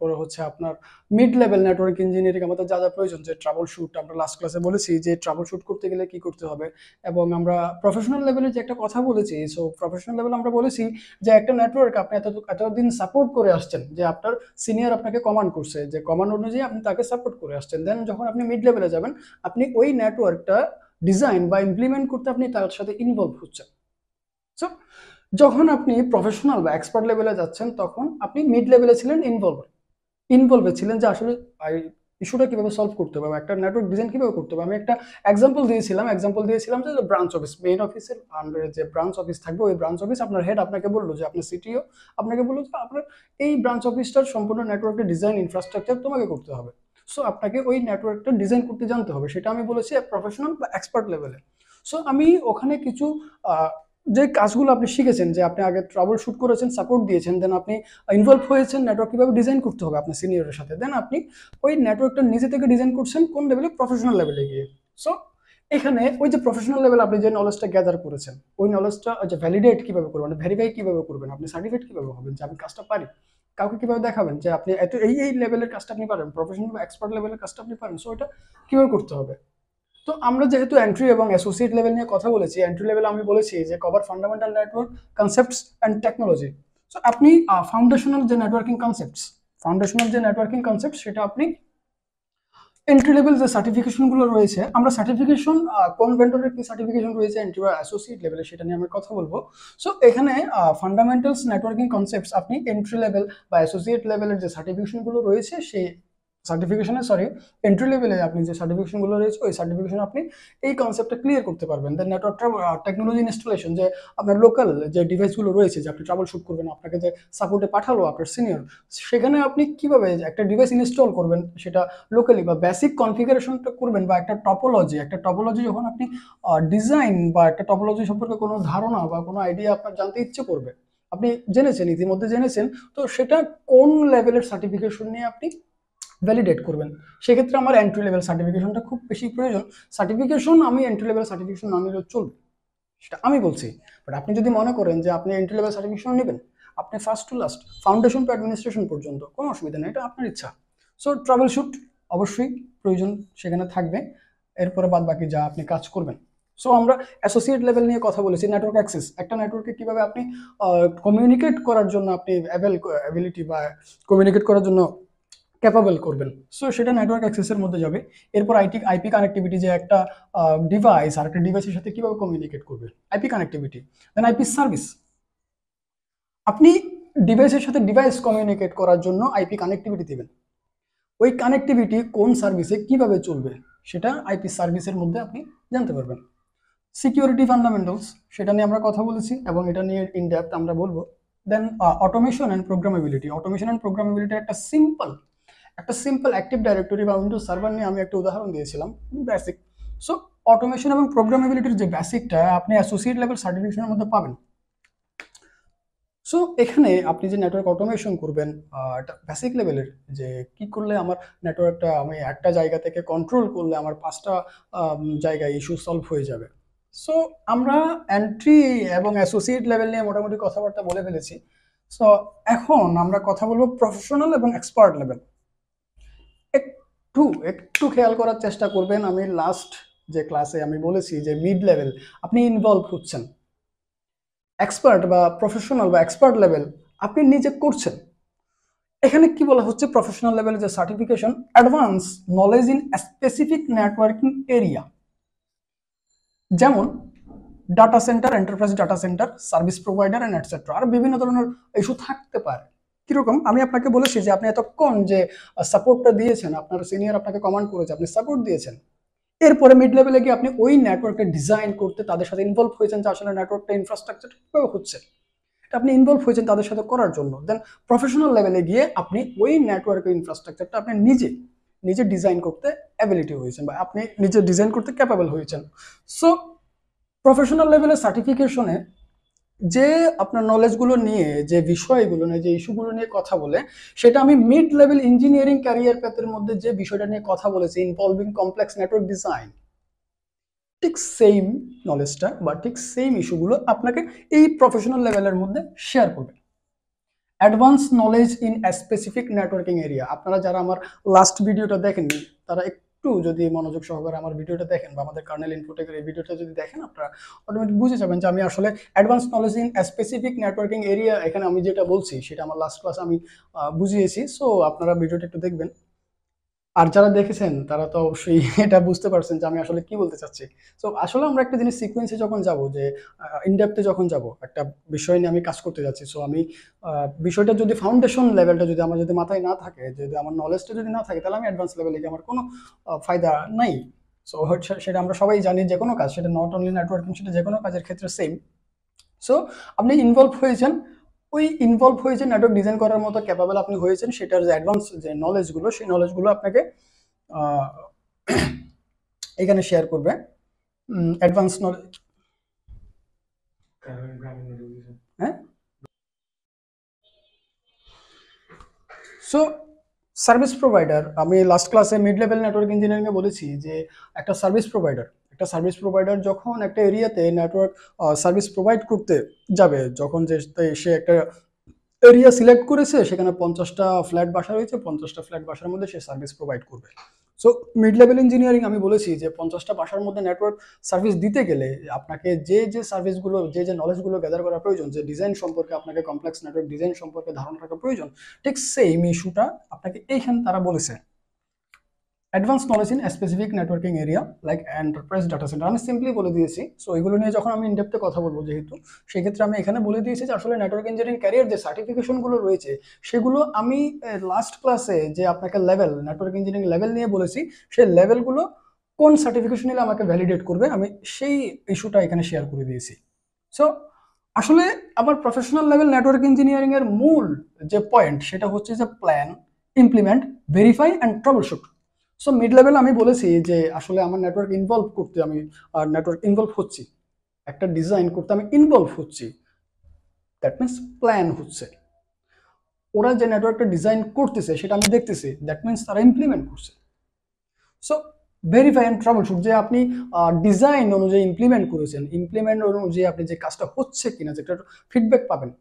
পরে হচ্ছে আপনার মিড লেভেল নেটওয়ার্ক ইঞ্জিনিয়ারিং, আমাদের যা যা প্রয়োজন, যে ট্রাবল শুট, আমরা লাস্ট ক্লাসে বলেছি যে ট্রাবল শুট করতে গেলে কি করতে হবে। এবং আমরা প্রফেশনাল লেভেলে যে একটা কথা বলেছি, সো প্রফেশনাল লেভেল আমরা বলেছি যে একটা নেটওয়ার্ক আপনি এতদিন সাপোর্ট করে আসছেন, যে আপনার সিনিয়র আপনাকে কমান্ড করছে, যে কমান্ড অনুযায়ী আপনি তাকে সাপোর্ট করে আসছেন। দেন যখন আপনি মিড লেভেলে যাবেন, আপনি ওই নেটওয়ার্কটা ডিজাইন বা ইমপ্লিমেন্ট করতে আপনি তার সাথে ইনভলভ হচ্ছেন। সো যখন আপনি প্রফেশনাল বা এক্সপার্ট লেভেলে যাচ্ছেন, তখন আপনি মিড লেভেলে ছিলেন, ইনভলভে ছিলেন, যে আসলে ইস্যুটা কিভাবে সলভ করতে হবে, একটা নেটওয়ার্ক ডিজাইন কিভাবে করতে হবে। আমি একটা এক্সাম্পল দিয়েছিলাম যে ব্রাঞ্চ অফিস, মেইন অফিসের আন্ডারে যে ব্রাঞ্চ অফিস থাকবে, ওই ব্রাঞ্চ অফিস আপনার হেড আপনাকে বললো, যে আপনার সিটিও আপনাকে বললো যে আপনার এই ব্রাঞ্চ অফিসটার সম্পূর্ণ নেটওয়ার্কের ডিজাইন ইনফ্রাস্ট্রাকচার তোমাকে করতে হবে। সো আপনাকে ওই নেটওয়ার্কটা ডিজাইন করতে জানতে হবে, সেটা আমি বলেছি প্রফেশনাল বা এক্সপার্ট লেভেলে। সো আমি ওখানে কিছু যে কাজগুলো আপনি শিখেছেন, যে আপনি আগে ট্রাবল শুট করেছেন, সাপোর্ট দিয়েছেন, দেন আপনি ইনভলভ হয়েছেন নেটওয়ার্ক কিভাবে ডিজাইন করতে হবে আপনার সিনিয়রের সাথে, দেন আপনি ওই নেটওয়ার্কটা নিজে থেকে ডিজাইন করছেন কোন লেভেলে, প্রফেশনাল লেভেলে গিয়ে। সো এখানে ওই যে প্রফেশনাল লেভেল আপনি যে নলেজটা গ্যাদার করেছেন, ওই নলেজটা যে ভ্যালিডেট কিভাবে করবেন, ভেরিফাই কিভাবে করবেন, আপনি সার্টিফিকেট কিভাবে হবেন যে আমি কাজটা পারি, কাউকে কিভাবে দেখাবেন যে আপনি এত এই লেভেলের কাজটা আপনি পারেন, প্রফেশনাল বা এক্সপার্ট লেভেলের কাজটা আপনি পারেন। সো এটা কিভাবে করতে হবে। তো আমরা যেহেতু এন্ট্রি এবং অ্যাসোসিয়েট লেভেল নিয়ে কথা বলেছি, এন্ট্রি লেভেল আমি বলেছি যে cover fundamental network concepts and technology. So আপনি ফাউন্ডেশনাল যে নেটওয়ার্কিং কনসেপ্ট, সেটা আপনি এন্ট্রি লেভেল যে সার্টিফিকেশনগুলো রয়েছে, আমরা সার্টিফিকেশন কোন ভেন্ডরের কি সার্টিফিকেশন রয়েছে এন্ট্রি বা অ্যাসোসিয়েট লেভেলে, সেটা নিয়ে আমরা কথা বলবো। সো এখানে ফান্ডামেন্টালস নেটওয়ার্কিং কনসেপ্টস আপনি এন্ট্রি লেভেল বা অ্যাসোসিয়েট লেভেলের যে সার্টিফিকেশনগুলো রয়েছে, সেই এন্ট্রি লেভেলে আপনি যে সার্টিফিকেশনগুলো রয়েছে, ওই সার্টিফিকেশন আপনি এই কনসেপ্টটা ক্লিয়ার করতে পারবেন। দেন নেটওয়ার্ক টেকনোলজি ইনস্টলেশন, যে আপনার লোকাল যে ডিভাইসগুলো রয়েছে, যে আপনি ট্রাবল শুট করবেন, আপনাকে যে সাপোর্টে পাঠালো আপনার সিনিয়র, সেখানে আপনি কিভাবে একটা ডিভাইস ইনস্টল করবেন, সেটা লোকালি বা বেসিক কনফিগারেশনটা করবেন, বা একটা টপোলজি যখন আপনি ডিজাইন বা একটা টপোলজি সম্পর্কে কোনো ধারণা বা কোনো আইডিয়া আপনার জানতে ইচ্ছে করবে, আপনি ইতিমধ্যে জেনেছেন, তো সেটা কোন লেভেলের সার্টিফিকেশন নিয়ে আপনি ভ্যালিডেট করবেন। সেক্ষেত্রে আমার এন্ট্রি লেভেল সার্টিফিকেশনটা খুব বেশি প্রয়োজন। আমি এন্ট্রি লেভেল সার্টিফিকেশন না নিলেও চলবে, সেটা আমি বলছি। বাট আপনি যদি মনে করেন যে আপনি এন্ট্রি লেভেল সার্টিফিকেশন নেবেন, আপনি first to last, foundation to administration পর্যন্ত, কোনো অসুবিধা নেই, এটা আপনার ইচ্ছা। সো ট্রাভেল শুট অবশ্যই প্রয়োজন সেখানে থাকবে, এরপরে বাদ বাকি যা আপনি কাজ করবেন। সো আমরা অ্যাসোসিয়েট লেভেল নিয়ে কথা বলেছি, নেটওয়ার্ক অ্যাক্সেস, একটা নেটওয়ার্কে কিভাবে আপনি কমিউনিকেট করার জন্য আপনি অ্যাবিলিটি বা কমিউনিকেট করার জন্য ক্যাপাবল করবেন। সো সেটা নেটওয়ার্ক অ্যাক্সেসের মধ্যে যাবে। এরপর আইপি কানেক্টিভিটি, যে একটা ডিভাইস আর একটা ডিভাইসের সাথে কিভাবে কমিউনিকেট করবে, আইপি কানেক্টিভিটি। দেন আইপি সার্ভিস, আপনি ডিভাইসের সাথে ডিভাইস কমিউনিকেট করার জন্য আইপি কানেক্টিভিটি দেবেন, ওই কানেক্টিভিটি কোন সার্ভিসে কিভাবে চলবে, সেটা আইপি সার্ভিসের মধ্যে আপনি জানতে পারবেন। সিকিউরিটি ফান্ডামেন্টালস, সেটা নিয়ে আমরা কথা বলেছি এবং এটা নিয়ে ইন ডেপথ আমরা বলবো। দেন অটোমেশন অ্যান্ড প্রোগ্রামেবিলিটি একটা সিম্পল অ্যাক্টিভ ডাইরেক্টরি বা উইন্ডোজ সার্ভার নিয়ে আমি একটা উদাহরণ দিয়েছিলাম, বেসিক। সো অটোমেশন এবং প্রোগ্রামেবিলিটির যে বেসিকটা আপনি অ্যাসোসিয়েট লেভেল সার্টিফিকেশনের মধ্যে পাবেন। সো এখানে আপনি যে নেটওয়ার্ক অটোমেশন করবেন, একটা বেসিক লেভেলের, যে কি করলে আমার নেটওয়ার্কটা, আমি একটা জায়গা থেকে কন্ট্রোল করলে আমার 5টা জায়গায় ইস্যু সলভ হয়ে যাবে। সো আমরা এন্ট্রি এবং অ্যাসোসিয়েট লেভেল নিয়ে মোটামুটি কথাবার্তা বলে ফেলেছি। সো এখন আমরা কথা বলবো প্রফেশনাল এবং এক্সপার্ট লেভেল। একটু একটু খেয়াল করার চেষ্টা করবেন, আমি লাস্ট যে ক্লাসে আমি বলেছি যে মিড লেভেল আপনি ইনভলভ হচ্ছেন, এক্সপার্ট বা প্রফেশনাল বা এক্সপার্ট লেভেল আপনি নিজে করছেন, এখানে কি বলা হচ্ছে প্রফেশনাল লেভেলের যে certification, advance knowledge in specific networking area, যেমন data center, enterprise data center, service provider end etcetera. আর বিভিন্ন ধরনের ইস্যু থাকতে পারে। কিরকম, আমি আপনাকে বলেছি যে আপনি এতক্ষণ যে সাপোর্টটা দিয়েছেন, আপনার সিনিয়র আপনাকে কমান্ড করেছে, আপনি সাপোর্ট দিয়েছেন, এরপরে মিড লেভেলে গিয়ে আপনি ওই নেটওয়ার্কটা ডিজাইন করতে তাদের সাথে ইনভলভ হয়েছেন যে আসলে নেটওয়ার্কটা ইনফ্রাস্ট্রাকচার কিভাবে হচ্ছে, আপনি ইনভলভ হয়েছেন তাদের সাথে করার জন্য। দেন প্রফেশনাল লেভেলে গিয়ে আপনি ওই নেটওয়ার্কের ইনফ্রাস্ট্রাকচারটা আপনি নিজে নিজে ডিজাইন করতে অ্যাবিলিটি হয়েছেন বা আপনি নিজে ডিজাইন করতে ক্যাপাবল হয়েছেন। সো প্রফেশনাল লেভেলের সার্টিফিকেশনে যে আপনার নলেজগুলো নিয়ে, যে বিষয়গুলো নিয়ে, যে ইস্যুগুলো নিয়ে কথা বলে, সেটা আমি মিড লেভেল ইঞ্জিনিয়ারিং ক্যারিয়ার প্যাথের মধ্যে যে বিষয়টা নিয়ে কথা বলেছি, ইনভলভিং কমপ্লেক্স নেটওয়ার্ক ডিজাইন, ঠিক সেম নলেজটা বা ঠিক সেম ইস্যুগুলো আপনাকে এই প্রফেশনাল লেভেলের মধ্যে শেয়ার করবে। Advance knowledge in specific networking area, আপনারা যারা আমার লাস্ট ভিডিওটা দেখেননি তারা একটু যদি মনোযোগ সহকারে আমার ভিডিওটা দেখেন বা আমাদের কার্নেল ইনফোটেকের এই ভিডিওটা যদি দেখেন, আপনারা অটোমেটিক বুঝে যাবেন যে আমি আসলে advance knowledge in specific networking area, এখানে আমি যেটা বলছি সেটা আমার লাস্ট ক্লাস আমি বুঝিয়েছি। সো আপনারা ভিডিওটা একটু দেখবেন। আর যারা দেখেছেন তারা তো অবশ্যই এটা বুঝতে পারছেন যে আমি আসলে কি বলতে চাচ্ছি। সো আসলে আমরা একটা জিনিস সিকোয়েন্সে যখন যাব, যে ইনডেপথে যখন যাব, একটা বিষয় নিয়ে আমি কাজ করতে যাচ্ছি, সো আমি বিষয়টা যদি ফাউন্ডেশন লেভেলটা যদি আমার যদি মাথায় না থাকে, যদি আমার নলেজটা যদি না থাকে, তাহলে আমি অ্যাডভান্স লেভেলে গিয়ে আমার কোনো ফায়দা নাই। সো সেটা আমরা সবাই জানি, যে কোনো কাজ, সেটা নট অনলি নেটওয়ার্কিং, সেটা যে কোনো কাজের ক্ষেত্রে সেম। সো আপনি ইনভলভ হয়েছেন, ওই ইনভলভ হয়েছে নেটওয়ার্ক ডিজাইন করার মতো ক্যাপাবল আপনি হয়েছেন, সেটার যে অ্যাডভান্স যে নলেজগুলো, সেই নলেজগুলো আপনাকে এখানে শেয়ার করবে। অ্যাডভান্স নলেজ, হ্যাঁ। সো সার্ভিস প্রোভাইডার, আমি লাস্ট ক্লাসে মিড লেভেল নেটওয়ার্ক ইঞ্জিনিয়ারিংয়ে বলেছি যে একটা সার্ভিস প্রোভাইডার যখন একটা এরিয়াতে নেটওয়ার্ক সার্ভিস প্রোভাইড করতে যাবে, যখন যে সে একটা এরিয়া সিলেক্ট করেছে, সেখানে 50টা ফ্ল্যাট বাসা রয়েছে, 50টা ফ্ল্যাট বাসার মধ্যে সে সার্ভিস প্রোভাইড করবে। সো মিড লেভেল ইঞ্জিনিয়ারিং আমি বলেছি যে 50টা বাসার মধ্যে নেটওয়ার্ক সার্ভিস দিতে গেলে আপনাকে যে সার্ভিসগুলো, যে নলেজগুলো গ্যাদার করা প্রয়োজন, যে ডিজাইন সম্পর্কে আপনাকে কমপ্লেক্স নেটওয়ার্ক ডিজাইন সম্পর্কে ধারণা রাখা প্রয়োজন, ঠিক সেম ইস্যুটা আপনাকে এইখানে তারা বলেছে। Advance knowledge in specific networking area like enterprise data centre, আমি সিম্পলি বলে দিয়েছি। সো এগুলো নিয়ে যখন আমি ইনডেপথে কথা বলবো, যেহেতু সেক্ষেত্রে আমি এখানে বলে দিয়েছি যে আসলে নেটওয়ার্ক ইঞ্জিনিয়ারিং ক্যারিয়ার যে সার্টিফিকেশনগুলো রয়েছে, সেগুলো আমি লাস্ট ক্লাসে যে আপনাকে লেভেল, নেটওয়ার্ক ইঞ্জিনিয়ারিং লেভেল নিয়ে বলেছি, সেই লেভেলগুলো কোন সার্টিফিকেশন নিলে আমাকে ভ্যালিডেট করবে, আমি সেই ইস্যুটা এখানে শেয়ার করে দিয়েছি। সো আসলে আমার প্রফেশনাল লেভেল নেটওয়ার্ক ইঞ্জিনিয়ারিং এর মূল যে পয়েন্ট, সেটা হচ্ছে যে plan, implement, verify and troubleshoot. So mid level আমি বলেছি যে আসলে আমার নেটওয়ার্ক ইনভলভ করতে, আমি নেটওয়ার্ক ইনভলভ হচ্ছি, একটা ডিজাইন করতে আমি ইনভলভ হচ্ছি, দ্যাট মিনস প্ল্যান হচ্ছে। ওরা যে নেটওয়ার্কটা ডিজাইন করতেছে সেটা আমি দেখতেছি, দ্যাট মিনস তারা ইমপ্লিমেন্ট করছে। সো ভেরিফাই অ্যান্ড ট্রাবলশুট, যে আপনি ডিজাইন অনুযায়ী ইমপ্লিমেন্ট করেছেন, ইমপ্লিমেন্ট অনুযায়ী আপনি যে কাজটা হচ্ছে কিনা, যেটা ফিডব্যাক পাবেন,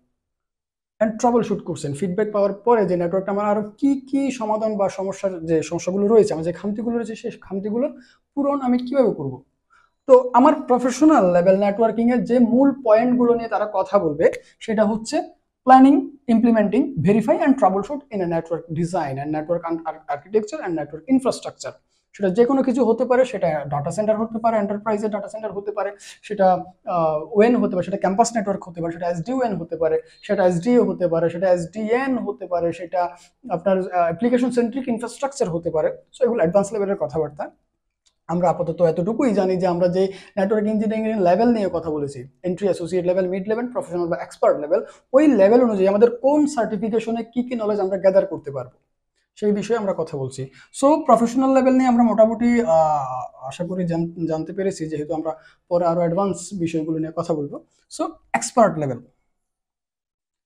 অ্যান্ড ট্রাবল শুট করছেন, ফিডব্যাক পাওয়ার পরে যে নেটওয়ার্কটা আমার আরো কি কি সমাধান বা সমস্যার যে সমস্যাগুলো রয়েছে, আমার যে খামতিগুলো রয়েছে, সেই খামতিগুলোর পূরণ আমি কিভাবে করব। তো আমার প্রফেশনাল লেভেল নেটওয়ার্কিং এর যে মূল পয়েন্টগুলো নিয়ে তারা কথা বলবে, সেটা হচ্ছে planning, implementing, verify and trouble shoot in a network design and network architecture and network infrastructure. সেটা যে কোনো কিছু হতে পারে, সেটা ডাটা সেন্টার হতে পারে, এন্টারপ্রাইজের ডাটা সেন্টার হতে পারে, সেটা ওয়েন হতে পারে, সেটা ক্যাম্পাস নেটওয়ার্ক হতে পারে, সেটা এসডিওএন হতে পারে, সেটা এসডিও হতে পারে, সেটা এসডিএন হতে পারে, সেটা আপনার অ্যাপ্লিকেশন সেন্ট্রিক ইনফ্রাস্ট্রাকচার হতে পারে। সো এগুলো অ্যাডভান্স লেভেলের কথাবার্তা। আমরা আপাতত এতটুকুই জানি যে আমরা যে নেটওয়ার্ক ইঞ্জিনিয়ারিং লেভেল নিয়ে কথা বলেছি, entry, associate level, mid level, professional বা এক্সপার্ট লেভেল, ওই লেভেল অনুযায়ী আমাদের কোন সার্টিফিকেশনে কি কি নলেজ আমরা গ্যাদার করতে পারবো, সেই বিষয়ে আমরা কথা বলছি। সো প্রফেশনাল লেভেল নিয়ে আমরা মোটামুটি আশা করি জানতে পেরেছি, যেহেতু আমরা পরে আরো অ্যাডভান্স বিষয়গুলো নিয়ে কথা বলবো। So expert level,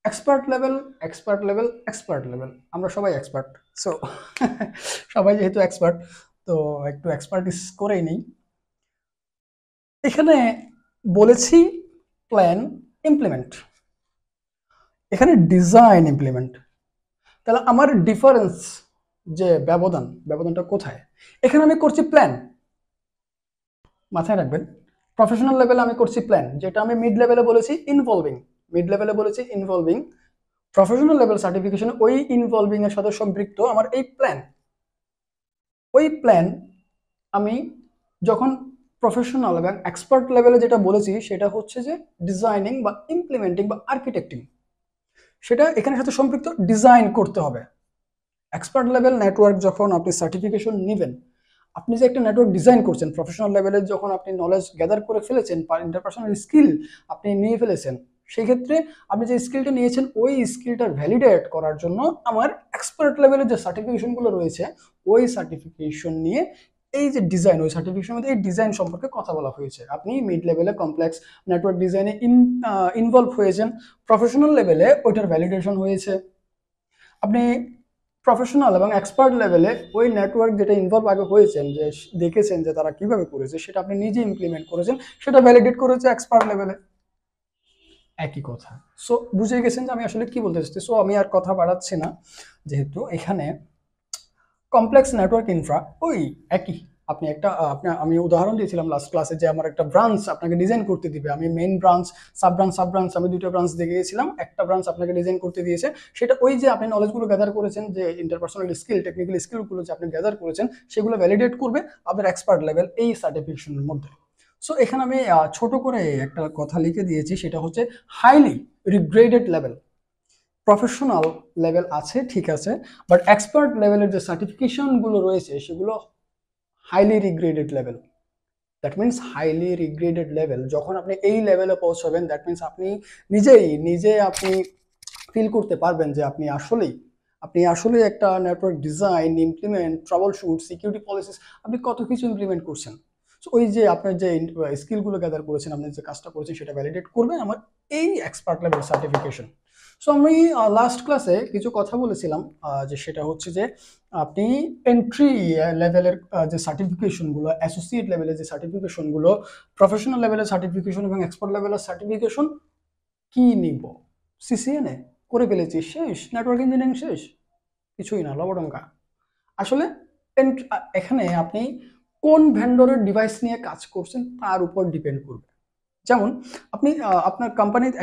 expert level, expert level, expert level, আমরা সবাই এক্সপার্ট। সো সবাই যেহেতু এক্সপার্ট, তো একটু এক্সপার্টিস করেই নেই। এখানে বলেছি প্ল্যান, ইমপ্লিমেন্ট, এখানে ডিজাইন, ইমপ্লিমেন্ট। তাহলে আমার ডিফারেন্স, যে ব্যবধানটা কোথায়? এখানে আমি করছি প্ল্যান, মাথায় রাখবেন, প্রফেশনাল লেভেলে আমি করছি প্ল্যান, যেটা আমি মিড লেভেলে বলেছি ইনভলভিং। মিড লেভেলে বলেছি ইনভলভিং, প্রফেশনাল লেভেল সার্টিফিকেশন ওই ইনভলভিং এর সাথে সম্পৃক্ত আমার এই প্ল্যান। ওই প্ল্যান আমি যখন প্রফেশনাল এবং এক্সপার্ট লেভেলে যেটা বলেছি সেটা হচ্ছে যে ডিজাইনিং বা ইমপ্লিমেন্টিং বা আর্কিটেক্টিং, সেটা এখানে সাথে সম্পৃক্ত, ডিজাইন করতে হবে। এক্সপার্ট লেভেল নেটওয়ার্ক যখন আপনি সার্টিফিকেশন নেবেন, আপনি যে একটা নেটওয়ার্ক ডিজাইন করছেন, প্রফেশনাল লেভেলে যখন আপনি নলেজ গ্যাদার করে ফেলেছেন, ইন্টারপার্সোনাল স্কিল আপনি নিয়ে ফেলেছেন, সেই ক্ষেত্রে আপনি যে স্কিলটা নিয়েছেন ওই স্কিলটা ভ্যালিডেট করার জন্য আমার এক্সপার্ট লেভেলের যে সার্টিফিকেশনগুলো রয়েছে ওই সার্টিফিকেশন নিয়ে এই যে ডিজাইন, ওই সার্টিফিকেশনের মধ্যে এই ডিজাইন সম্পর্কে কথা বলা হয়েছে। আপনি মিড লেভেলে কমপ্লেক্স নেটওয়ার্ক ডিজাইনে ইনভলভ হয়েছেন, প্রফেশনাল লেভেলে ওইটার ভ্যালিডেশন হয়েছে। আপনি প্রফেশনাল এবং এক্সপার্ট লেভেলে ওই নেটওয়ার্ক যেটা ইনভলভ আগে হয়েছেন, যে দেখেছেন যে তারা কিভাবে করেছে, সেটা আপনি নিজে ইমপ্লিমেন্ট করেছেন, সেটা ভ্যালিডেট করেছে এক্সপার্ট লেভেলে। একই কথা। সো বুঝে গেছেন যে আমি আসলে কি বলতে চাচ্ছি। সো আমি আর কথা বাড়াচ্ছি না, যেহেতু এখানে কমপ্লেক্স নেটওয়ার্ক ইনফ্রা ওই একই। আপনি একটা আমি উদাহরণ দিয়েছিলাম লাস্ট ক্লাসে যে আমার একটা ব্রাঞ্চ আপনাকে ডিজাইন করতে দিবে, আমি মেইন ব্রাঞ্চ, সাব ব্রাঞ্চ আমি দুটো ব্রাঞ্চ দেখিয়েছিলাম, একটা ব্রাঞ্চ আপনাকে ডিজাইন করতে দিয়েছে, সেটা ওই যে আপনি নলেজগুলো গ্যাদার করেছেন, যে ইন্টারপার্সোনাল স্কিল, টেকনিক্যাল স্কিলগুলো যে আপনি গ্যাদার করেছেন, সেগুলো ভ্যালিডেট করবে আপনার এক্সপার্ট লেভেল এই সার্টিফিকেশনের মধ্যে। সো এখানে আমি ছোট করে একটা কথা লিখে দিয়েছি, সেটা হচ্ছে highly regarded level. Professional level আছে ঠিক আছে, বাট এক্সপার্ট লেভেলের যে সার্টিফিকেশনগুলো রয়েছে সেগুলো highly regarded level. That means highly regarded level যখন আপনি এই লেভেলে পৌঁছাবেন, দ্যাট মিনস আপনি নিজে আপনি ফিল করতে পারবেন যে আপনি আসলেই একটা network design, implement, trouble shoot, security policies, আপনি কত কিছু ইমপ্লিমেন্ট করছেন। সো ওই যে আপনার যে স্কিলগুলো গ্যাদার করেছেন, আপনি যে কাজটা করেছেন, সেটা ভ্যালিডেট করবে আমার এই এক্সপার্ট লেভেল সার্টিফিকেশন। সো আমি লাস্ট ক্লাসে কিছু কথা বলেছিলাম, যে সেটা হচ্ছে যে আপনি এন্ট্রি লেভেলের যে সার্টিফিকেশনগুলো, অ্যাসোসিয়েট লেভেলের যে সার্টিফিকেশনগুলো, প্রফেশনাল লেভেলের সার্টিফিকেশন এবং এক্সপার্ট লেভেলের সার্টিফিকেশন কি নিব, সিসিএনএ করে ফেলেছি, শেষ, নেটওয়ার্ক ইঞ্জিনিয়ারিং শেষ, কিছুই না, লবডঙ্কা। আসলে এখানে আপনি কোন ভেন্ডরের ডিভাইস নিয়ে কাজ করছেন তার উপর ডিপেন্ড করবে। যেমন আপনি আপনার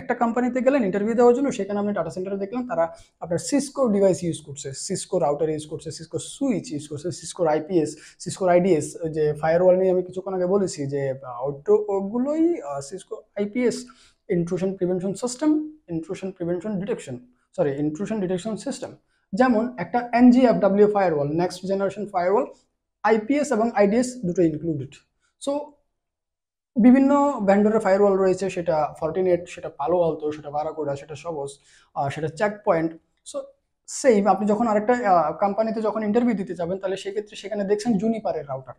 একটা কোম্পানিতে গেলেন ইন্টারভিউ দেওয়ার জন্য, সেখানে আপনি ডাটা সেন্টারে দেখলেন তারা আপনার সিসকো ডিভাইস ইউজ করছে, সিসকো রাউটার ইউজ করছে, সিসকো সুইচ ইউজ করছে, সিসকোর আইপিএস, সিসকোর আইডিএস, যে ফায়ারওয়াল নিয়ে আমি কিছুক্ষণ আগে বলেছি, যে ওগুলোই Cisco IPS, intrusion prevention system, intrusion detection system. যেমন একটা NGFW firewall, next generation firewall, IPS এবং আইডিএস দুটো ইনক্লুডেড। সো বিভিন্ন ভেন্ডরের ফায়ারওয়াল রয়েছে, সেটা ফর্টিনেট, সেটা পালো আলতো, সেটা বারাকুডা, সেটা সবস, সেটা চেক পয়েন্ট। সো সেম আপনি যখন আরেকটা কোম্পানিতে যখন ইন্টারভিউ দিতে যাবেন, তাহলে সেক্ষেত্রে সেখানে দেখছেন জুনিপারের রাউটার,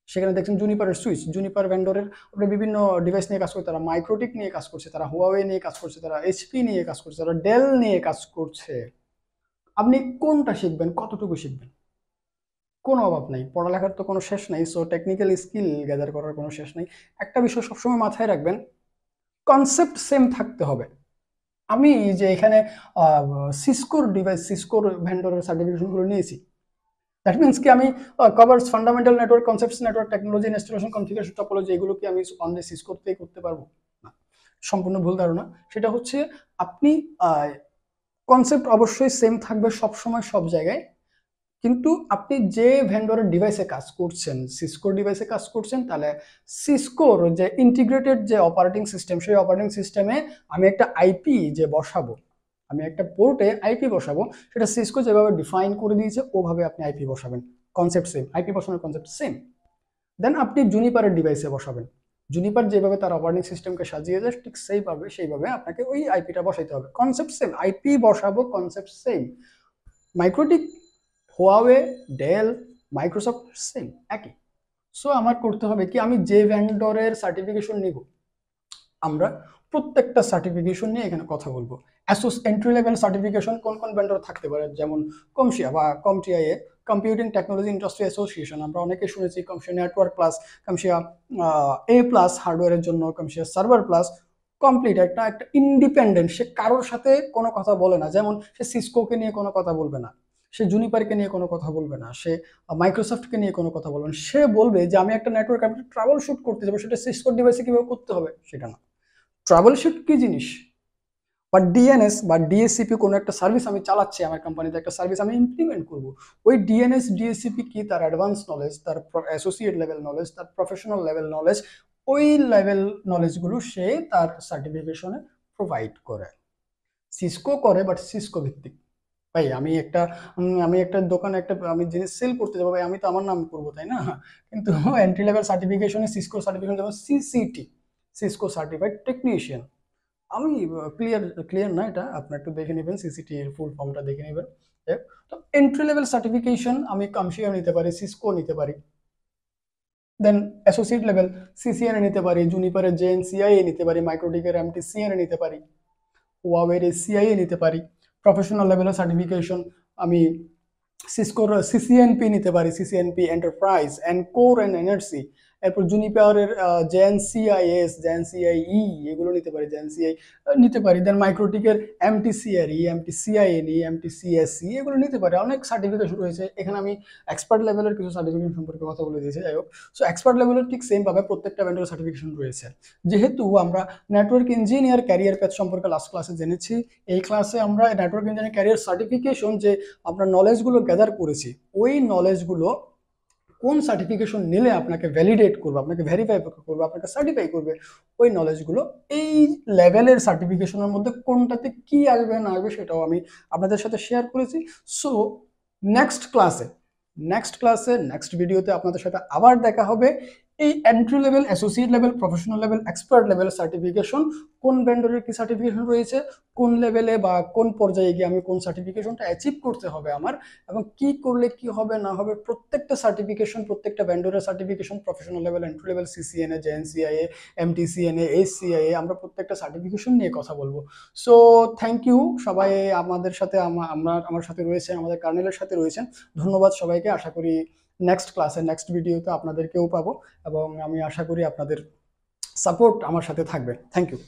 সেখানে দেখছেন জুনিপারের সুইচ, জুনিপার ভেন্ডরের আপনি বিভিন্ন ডিভাইস নিয়ে কাজ করছে, তারা মাইক্রোটিক নিয়ে কাজ করছে, তারা হুয়াওয়ে নিয়ে কাজ করছে, তারা এইচপি নিয়ে কাজ করছে, তারা ডেল নিয়ে কাজ করছে। আপনি কোনটা শিখবেন, কতটুকু শিখবেন, কোনো অভাব নেই, পড়ালেখার তো কোনো শেষ নেই। সো টেকনিক্যাল স্কিল গ্যাদার করার কোনো শেষ নেই। একটা বিষয় সবসময় মাথায় রাখবেন, কনসেপ্ট সেম থাকতে হবে। আমি যে এখানে সিসকোর ভেন্ডরের সার্টিফিকেশনগুলো নিয়েছি, দ্যাট মিনস কি আমি covers fundamental network concepts, network technology, installation, configuration, topology, এগুলো কি আমি অনলি সিসকোতেই করতে পারবো না? সম্পূর্ণ ভুল ধারণা। সেটা হচ্ছে আপনি কনসেপ্ট অবশ্যই সেম থাকবে সবসময় সব জায়গায়, কিন্তু আপনি যে ভেন্ডরের ডিভাইসে কাজ করছেন, সিসকোর ডিভাইসে কাজ করছেন, তাহলে সিসকোর যে ইন্টিগ্রেটেড যে অপারেটিং সিস্টেম, সেই অপারেটিং সিস্টেমে আমি একটা আইপি যে বসাবো, আমি একটা পোর্টে আইপি বসাবো, সেটা সিসকো যেভাবে ডিফাইন করে দিয়েছে ওভাবে আপনি আইপি বসাবেন, কনসেপ্ট সেম, আইপি বসানোর কনসেপ্ট সেম। দেন আপনি জুনিপারের ডিভাইসে বসাবেন, জুনিপার যেভাবে তার অপারেটিং সিস্টেমকে সাজিয়ে যায় ঠিক সেইভাবে আপনাকে ওই আইপিটা বসাইতে হবে, কনসেপ্ট সেম, আইপি বসাবো, concept same. Mikrotik, Huawei, Dell, Microsoft same, একই। সো আমার করতে হবে কি, আমি যে ভেন্ডরের সার্টিফিকেশন নিব, আমরা প্রত্যেকটা সার্টিফিকেশন নিয়ে এখানে কথা বলবো। এন্ট্রি লেভেল সার্টিফিকেশন কোন কোন ভেন্ডর থাকতে পারে, যেমন কমশিয়া বা কমটিআইএ, কম্পিউটিং টেকনোলজি ইন্ডাস্ট্রি অ্যাসোসিয়েশন, আমরা অনেকে শুনেছি কমশিয়া নেটওয়ার্ক প্লাস, কমশিয়া এ প্লাস হার্ডওয়্যারের জন্য, কমশিয়া সার্ভার প্লাস। কমপ্লিট একটা ইন্ডিপেন্ডেন্ট, সে কারোর সাথে কোনো কথা বলে না, যেমন সে সিসকোকে নিয়ে কোনো কথা বলবে না, সে জুনিপারকে নিয়ে কোনো কথা বলবে না, সে মাইক্রোসফটকে নিয়ে কোনো কথা বলবে না। সে বলবে যে আমি একটা নেটওয়ার্ক আমি ট্রাবল শুট করতে যাবো, সেটা সিসকো ডিভাইসে কিভাবে করতে হবে সেটা না। ট্রাবল শুট কি জিনিস, বা ডিএনএস বা ডিএসসিপি কোনো একটা সার্ভিস আমি চালাচ্ছি, আমার কোম্পানিতে একটা সার্ভিস আমি ইমপ্লিমেন্ট করব, ওই ডিএনএস ডিএসসিপি কি, তার অ্যাডভান্স নলেজ, তার অ্যাসোসিয়েট লেভেল নলেজ, তার প্রফেশনাল লেভেল নলেজ, ওই লেভেল নলেজগুলো সে তার সার্টিফিকেশনে প্রোভাইড করে। সিসকো করে, বাট সিসকো ভিত্তিক। ভাই আমি একটা দোকানে একটা আমি জিনিস সেল করতে যাবো, ভাই আমি তো আমার নাম করবো, তাই না? কিন্তু এন্ট্রি লেভেল সার্টিফিকেশনে সিসকো সার্টিফিকেশন যেমন সিসিটি, সিসকো সার্টিফাইড টেকনিশিয়ান। আমি ক্লিয়ার ক্লিয়ার না, এটা আপনার একটু দেখে নেবেন, সিসিটি এর ফুল ফর্মটা দেখে নেবেন। তো এন্ট্রি লেভেল সার্টিফিকেশন আমি কামশিয়া নিতে পারি, সিসকো নিতে পারি, দেন অ্যাসোসিয়েট লেভেল সিসিএন নিতে পারি, জুনিপারের জেএনসিআইএ নিতে পারি, মাইক্রোটিকের এমটিসিএন নিতে পারি, ওয়াওয়ের সিআইএ নিতে পারি। প্রফেশনাল লেভেলের সার্টিফিকেশন আমি সিসকোর সিসিএনপি নিতে পারি, CCNP enterprise and core and energy. এরপর জুনিপারের জেএনসিআইএস, জেএনসিআইই এগুলো নিতে পারি, জেএনসিআই নিতে পারি। দেন মাইক্রোটিকের এমটিসিআরই, এমটিসিআইএনই, এমটিসিএসসি এগুলো নিতে পারি। অনেক সার্টিফিকেশন রয়েছে এখানে, আমি এক্সপার্ট লেভেলের কিছু সার্টিফিকেশন সম্পর্কে কথা বলে দিয়েছি, যাই হোক। সো এক্সপার্ট লেভেলের ঠিক সেম ভাবে প্রত্যেকটা ভেন্ডরের সার্টিফিকেশন রয়েছে। যেহেতু আমরা নেটওয়ার্ক ইঞ্জিনিয়ার ক্যারিয়ার প্যাথ সম্পর্কে লাস্ট ক্লাসে জেনেছি, এই ক্লাসে আমরা নেটওয়ার্ক ইঞ্জিনিয়ার ক্যারিয়ার সার্টিফিকেশন যে আমরা নলেজগুলো গ্যাদার করেছি, ওই নলেজগুলো কোন সার্টিফিকেশন নিলে আপনাকে ভ্যালিডেট করবে, আপনাকে ভেরিফাই করবে, আপনাকে সার্টিফাই করবে, ওই নলেজগুলো এই লেভেলের সার্টিফিকেশনের মধ্যে কোনটাতে কি আসবে না আসবে সেটাও আমি আপনাদের সাথে শেয়ার করেছি। সো নেক্সট ক্লাসে নেক্সট ভিডিওতে আপনাদের সাথে আবার দেখা হবে। এই entry level, associate level, professional level, expert level certification, কোন ভেন্ডরের কি সার্টিফিকেশন রয়েছে, কোন লেভেলে বা কোন পর্যায়ে গিয়ে আমি কোন সার্টিফিকেশনটা অ্যাচিভ করতে হবে আমার, এবং কি করলে কি হবে না হবে, প্রত্যেকটা সার্টিফিকেশন, প্রত্যেকটা ভেন্ডরের certification, professional level, entry level, CCNA, JNCIA, MTCNA, SCIA, আমরা প্রত্যেকটা সার্টিফিকেশন নিয়ে কথা বলবো। সো থ্যাংক ইউ সবাই আমাদের সাথে, আমার সাথে রয়েছেন, আমাদের কার্নেলের সাথে রয়েছেন। ধন্যবাদ সবাইকে। আশা করি নেক্সট ক্লাসে নেক্সট ভিডিওতে আপনাদেরকেও পাবো, এবং আমি আশা করি আপনাদের সাপোর্ট আমার সাথে থাকবে। Thank you.